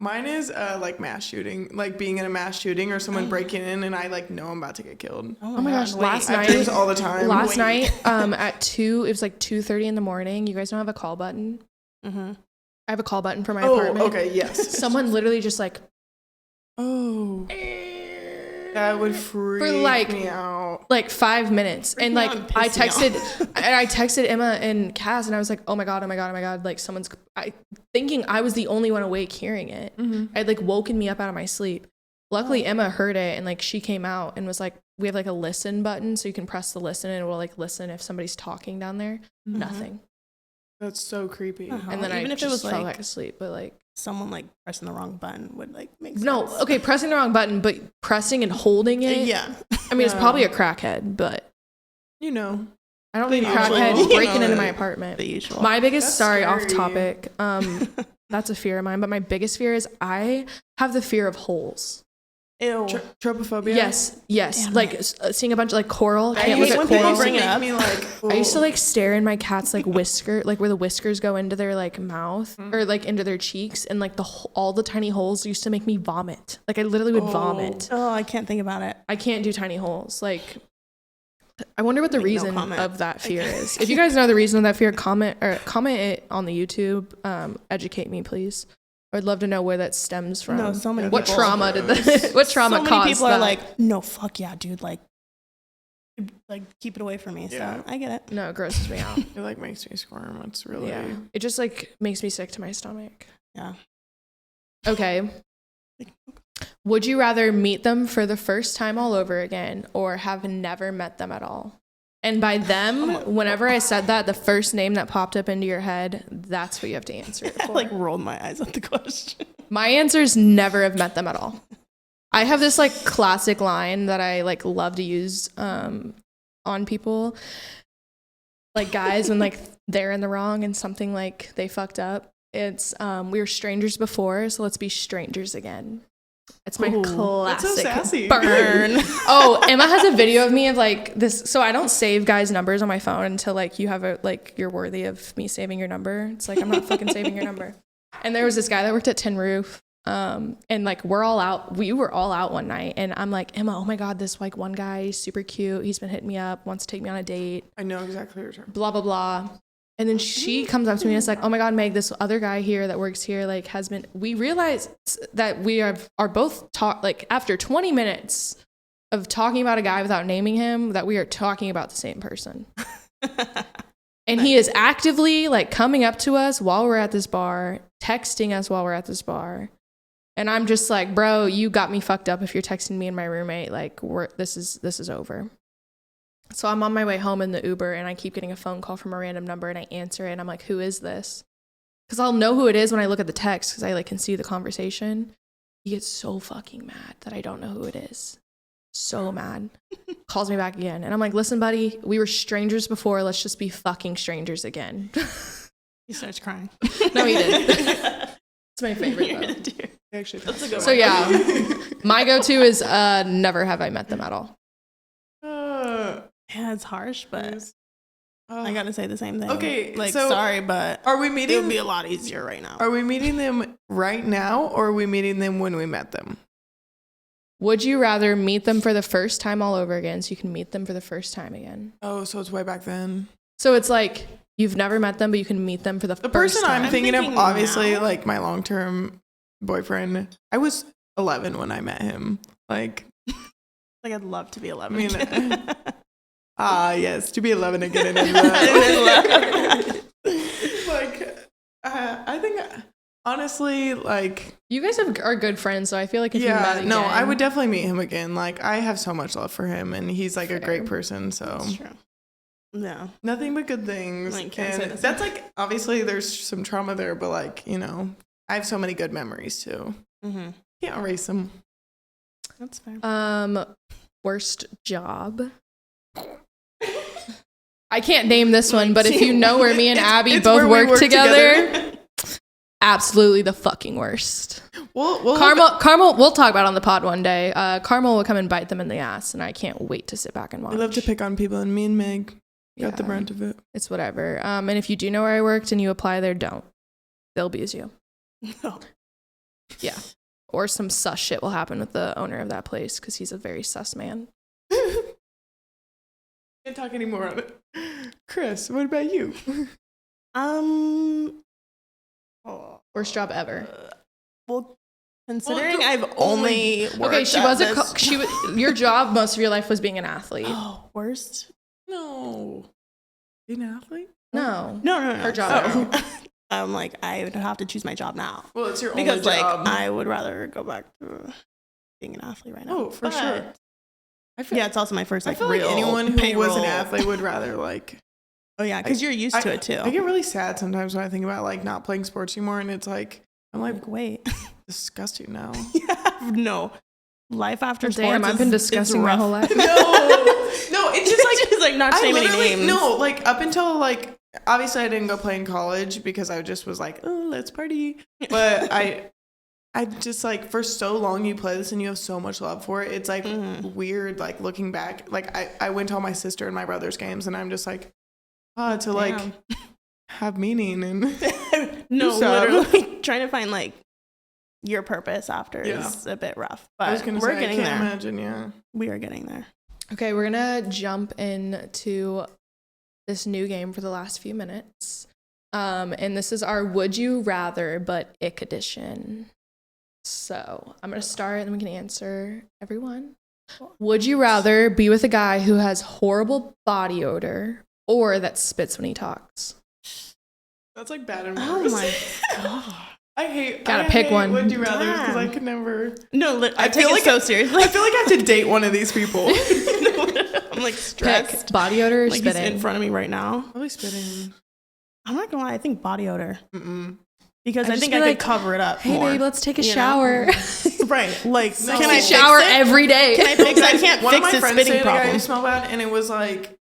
Mine is like mass shooting, like being in a mass shooting or someone breaking in and I like know I'm about to get killed. Oh my gosh, wait. last I have night- dreams all the time. Last Wait. night, at 2, it was like 2:30 in the morning. You guys don't have a call button? Mm-hmm. I have a call button for my Oh, apartment. okay, yes. Someone literally just like Oh. That would freak me out. Like 5 minutes. And like I texted Emma and Cass and I was like, oh my God. Like someone's thinking I was the only one awake hearing it. Mm-hmm. I'd like woken me up out of my sleep. Luckily Emma heard it and like she came out and was like, we have like a listen button so you can press the listen and it will like listen if somebody's talking down there. Mm-hmm. Nothing. That's so creepy. And then even if it was fell back asleep, but like someone like pressing the wrong button would like make sense. No, okay, pressing the wrong button, but pressing and holding it. Yeah. I mean, it's probably a crackhead, but you know, I don't need a crackhead breaking into my apartment. The usual. My biggest, off topic. That's a fear of mine, but my biggest fear is I have the fear of holes. Ew. Tropophobia? Yes. Damn like seeing a bunch of like coral. I can't look at coral. Bring it up. Me, like, I used to like stare in my cat's like whisker, like where the whiskers go into their like mouth or like into their cheeks, and like all the tiny holes used to make me vomit. Like I literally would vomit. Oh, I can't think about it. I can't do tiny holes. Like I wonder what the reason of that fear is. If you guys know the reason of that fear, comment it on the YouTube. Educate me, please. I'd love to know where that stems from. No, so many what people. trauma did that? What trauma caused that? So many people are like, no, fuck yeah, dude. Like keep it away from me. Yeah. So I get it. No, it grosses me out. It like makes me squirm. It's really It just like makes me sick to my stomach. Yeah. Okay. Would you rather meet them for the first time all over again or have never met them at all? And by them, whenever I said that, the first name that popped up into your head, that's what you have to answer it for. I like rolled my eyes at the question. My answer is never have met them at all. I have this like classic line that I like love to use on people. Like guys when like they're in the wrong and something like they fucked up. It's we were strangers before, so let's be strangers again. It's my classic that's so sassy. burn. Oh, Emma has a video of me of like this. So I don't save guys' numbers on my phone until like you have a like you're worthy of me saving your number. It's like I'm not fucking saving your number. And there was this guy that worked at Tin Roof. And like we were all out one night and I'm like, Emma, oh my God, this like one guy, super cute. He's been hitting me up, wants to take me on a date. I know exactly what you're talking about. Blah, blah, blah. And then she comes up to me and it's like, oh my God, Meg, this other guy here that works here, like we realized that we are both like after 20 minutes of talking about a guy without naming him, that we are talking about the same person. And he is actively like coming up to us while we're at this bar, texting us while we're at this bar. And I'm just like, bro, you got me fucked up if you're texting me and my roommate. Like this is over. So I'm on my way home in the Uber and I keep getting a phone call from a random number and I answer it and I'm like, who is this? Because I'll know who it is when I look at the text because I like can see the conversation. He gets so fucking mad that I don't know who it is. So mad. Calls me back again. And I'm like, listen, buddy, we were strangers before. Let's just be fucking strangers again. He starts crying. No, he didn't. It's my favorite though. Actually, that's a good so one. Yeah, my go-to is never have I met them at all. Yeah, it's harsh, but I gotta say the same thing. Okay, like so sorry, but are we meeting? It would be a lot easier right now. Are we meeting them right now, or are we meeting them when we met them? Would you rather meet them for the first time all over again, so you can meet them for the first time again? Oh, so it's way back then. So it's like you've never met them, but you can meet them for the first time. The person I'm thinking of, obviously, now. Like my long-term boyfriend. I was 11 when I met him. Like I'd love to be 11. Yes, to be 11 again. Like, I think, honestly, like... You guys are good friends, so I feel like if you met again... No, I would definitely meet him again. Like, I have so much love for him, and he's, like, a great person, so... That's true. No. Nothing but good things. Like, and that's, like, obviously, there's some trauma there, but, like, you know, I have so many good memories, too. Mm-hmm. Can't erase them. That's fair. Worst job... I can't name this one, but if you know where me and Abby both work together, absolutely the fucking worst. Carmel, we'll talk about it on the pod one day. Carmel will come and bite them in the ass, and I can't wait to sit back and watch. We love to pick on people, and me and Meg got the brunt of it. It's whatever. And if you do know where I worked and you apply there, don't. They'll abuse you. No. Yeah. Or some sus shit will happen with the owner of that place because he's a very sus man. Can't talk anymore on it. Chris, what about you? Worst job ever. Well, Considering I've only worked Okay, she at wasn't. this- Your job most of your life was being an athlete. Oh, worst? No. Being an athlete? No. No. Her job. Oh. I'm like, I would have to choose my job now. Well, it's your Because, only like, job. I would rather go back to being an athlete right now. Oh, for sure. Yeah, it's also my first, I like, feel real like anyone who was an payroll. athlete would rather, like... Oh, yeah, because you're used to it, too. I get really sad sometimes when I think about, like, not playing sports anymore, and it's like, I'm like, wait. disgusting now. Yeah, no. Life after sports Damn, I've been disgusting my whole life. No, it's just like... She's like, not I saying any literally, names. no, like, up until, like, obviously I didn't go play in college because I just was like, oh, let's party. But I just, like, for so long you play this and you have so much love for it. It's, like, weird, like, looking back. Like, I went to all my sister and my brother's games, and I'm just like, to, like, have meaning and No, do stuff. literally trying to find, like, your purpose after is a bit rough. But I was gonna we're say, getting I can't there. imagine, yeah. We are getting there. Okay, we're gonna jump into this new game for the last few minutes. And this is our Would You Rather but Ick edition. So I'm gonna start and we can answer everyone. Would you rather be with a guy who has horrible body odor or that spits when he talks? That's like bad and Oh worse. my god. Gotta pick one. Would you rather? Because I Damn. could never. No, I feel take like it so seriously. I feel like I have to date one of these people. I'm like stressed. Pick body odor or Like he's spitting. in front of me right now. Probably spitting. I'm not gonna lie, I think body odor. Mm-mm. Because I'd I just think be I like, could cover it up Hey more. babe, let's take a you know? shower. Right. Like, No. can I fix shower it? every day. Can I fix it? I can't One of fix my his friends spitting dated a guy problem. who smelled bad, and it was like,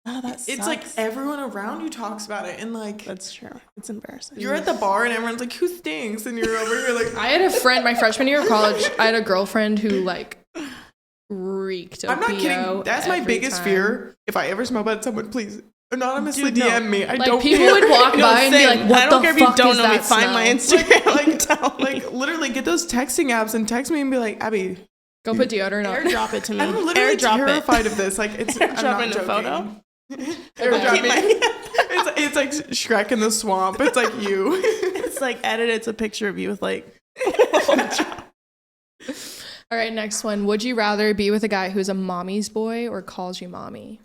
Oh, that it's like sucks. everyone around you talks about it, and like That's true. It's embarrassing. you're at the bar and everyone's like, who stinks? And you're over here like, I had a friend, my freshman year of college, I had a girlfriend who like reeked of I'm not BO kidding. That's my every biggest time. fear. If I ever smell bad, someone please anonymously Dude, no. DM me. I Like don't people care. would walk No, by and be same. like, "What I don't the care if you fuck don't is know me. that Find my smell?" Instagram. and tell me. Like literally get those texting apps and text me and be like, Abby, Go put deodorant on. Airdrop it to me. I'm literally Airdrop terrified of this. Like it's I'm Airdrop not in a joking. photo? Airdrop Keep me. my- It's like Shrek in the swamp. It's like you. It's like edited. It's a picture of you with like. All right, next one. Would you rather be with a guy who's a mommy's boy or calls you mommy?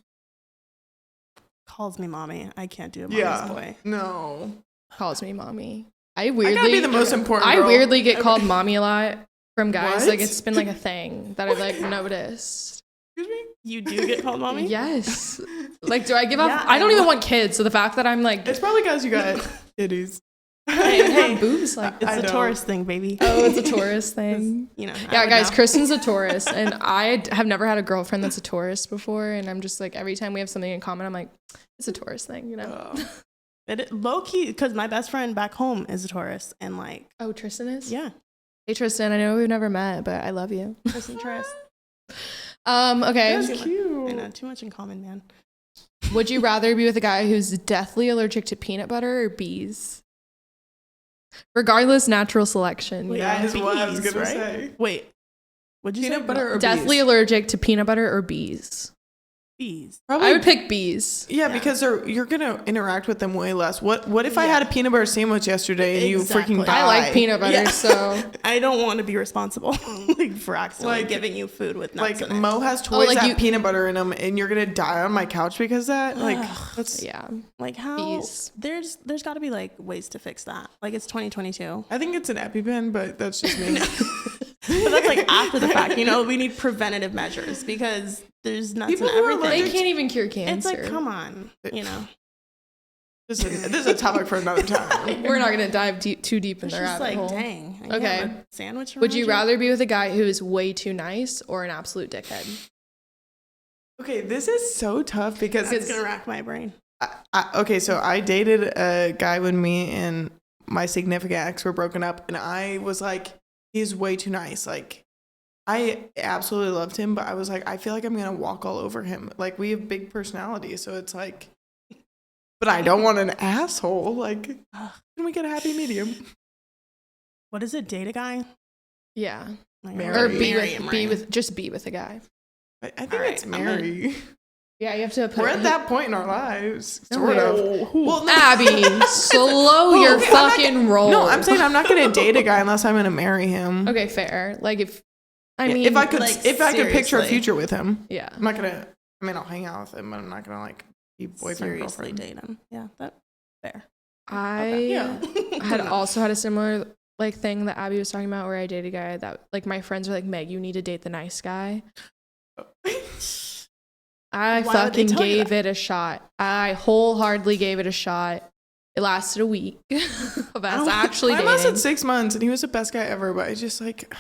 Calls me mommy. I can't do a mommy's boy. No. Calls me mommy. I I weirdly gotta be the most important. I girl. weirdly get called mommy a lot from guys. What? Like it's been like a thing that I've like noticed. Excuse me? You do get called mommy? Yes. Like, do I give up? Yeah, I don't I even know. want kids. So the fact that I'm like, It's probably guys you got titties. I don't have boobs like It's I a don't. Taurus thing, baby. oh, it's a Taurus thing. You know. Yeah, guys, Kristen's a Taurus, and I have never had a girlfriend that's a Taurus before, and I'm just like, every time we have something in common, I'm like, it's a Taurus thing, you know? Low key, because my best friend back home is a Taurus, and like, Oh, Tristan is? yeah, Hey, Tristan, I know we've never met, but I love you. Tristan Taurus. Okay. That's I cute. know, too much in common, man. Would you rather be with a guy who's deathly allergic to peanut butter or bees? Regardless, natural selection. Wait, you That know? is what I was bees, gonna right? say. Wait, what'd you Peanut say? butter or Deathly bees? allergic to peanut butter or bees? Bees. Probably I would pick bees. Yeah, Yeah. because you're gonna interact with them way less. What if I Yeah. had a peanut butter sandwich yesterday and Exactly. you freaking died? I like peanut butter, Yeah. so I don't want to be responsible like for accidentally Like- giving you food with nuts Like in it. Mo has toys like that you- have peanut butter in them, and you're gonna die on my couch because of that. Like that's. yeah. Like how Bees. there's got to be like ways to fix that. Like it's 2022. I think it's an EpiPen, but that's just me. But that's like after the fact, you know, we need preventative measures because there's nuts People in who are everything. They allergic can't even cure It's cancer. like, come on, you know. this is a topic for another time. We're not going to dive too deep in It's the just rabbit like, hole. dang. I Okay. have a sandwich. Would you around rather be with a guy who is way too nice or an absolute dickhead? Okay, this is so tough because It's gonna rack my brain. okay, so I dated a guy when me and my significant ex were broken up, and I was like, he's way too nice. Like, I absolutely loved him, but I was like, I feel like I'm gonna walk all over him. Like, we have big personalities, so it's like, but I don't want an asshole. Like, can we get a happy medium? What is it? Date a guy? Yeah. Like, Marry. Or Marry be him, with right? just be with a guy. I think All right, it's I'm gonna- Mary. Yeah, you have to put We're at that point in our lives, No, sort we of. are. Well, no. Abby, slow your Okay, I'm not fucking roll. No, I'm saying I'm not gonna date a guy unless I'm gonna marry him. Okay, fair. Like if if I could, like, if I could picture a seriously. future with him, yeah. I'm not gonna. I mean, I'll hang out with him, but I'm not gonna like be boyfriend Seriously girlfriend. date him. Yeah, that's fair. I Yeah. had also had a similar like thing that Abby was talking about where I dated a guy that like my friends were like, Meg, you need to date the nice guy. I Why would they fucking tell you gave it a shot. I wholeheartedly gave it a shot. It lasted a week of us actually I dating. lasted 6 months, and he was the best guy ever. But I just like,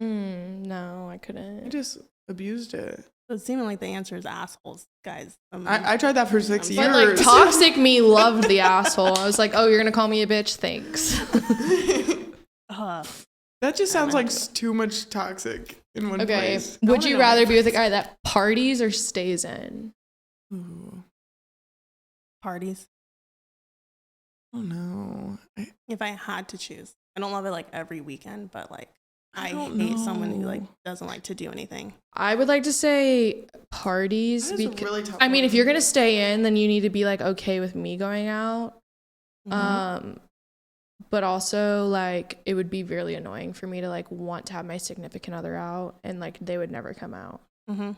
No, I I couldn't. just abused it. It seemed like the answer is assholes, guys. I tried that for 6 years. But like toxic me loved the asshole. I was like, oh, you're gonna call me a bitch? Thanks. That just sounds like too much toxic in one Okay. place. Would you rather be with a guy that parties or stays in? Ooh, parties. oh no. If I had to choose, I don't love it like every weekend, but like I don't hate someone who know. like doesn't like to do anything. I would like to say parties. That is a really tough I mean, one. if you're gonna stay in, then you need to be like okay with me going out. Mhm. But also like it would be really annoying for me to like want to have my significant other out and like they would never come out. Mhm.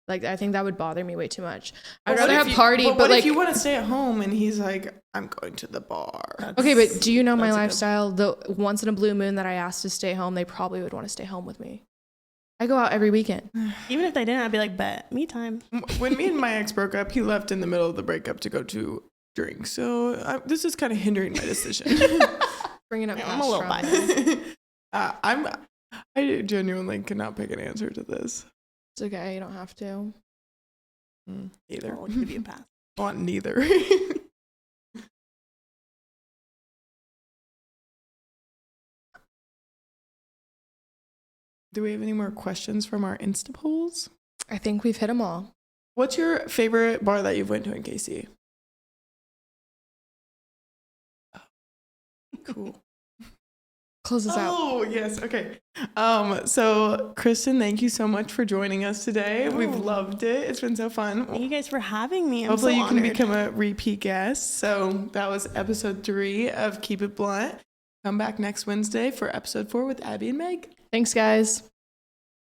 Like I think that would bother me way too much. I'd What rather if have you- party, but what like if you want to stay at home and he's like, I'm going to the bar. okay, but do you know my That's a good- lifestyle? The once in a blue moon that I asked to stay home, they probably would want to stay home with me. I go out every weekend. Even if they didn't, I'd be like, bet me time. When me and my ex broke up, he left in the middle of the breakup to go to drink. So this is kind of hindering my decision. Bringing up I'm past a little trauma. biased. I genuinely cannot pick an answer to this. It's okay, you don't have to. Either. I'll give you a pass. I want neither. Do we have any more questions from our Insta polls? I think we've hit them all. What's your favorite bar that you've went to in KC? Cool. Close this out. Oh, yes. Okay. So Kristen, thank you so much for joining us today. We've loved it. It's been so fun. Thank you guys for having me. I'm Hopefully so you can honored. become a repeat guest. So that was episode 3 of Keep It Blunt. Come back next Wednesday for episode 4 with Abby and Meg. Thanks, guys.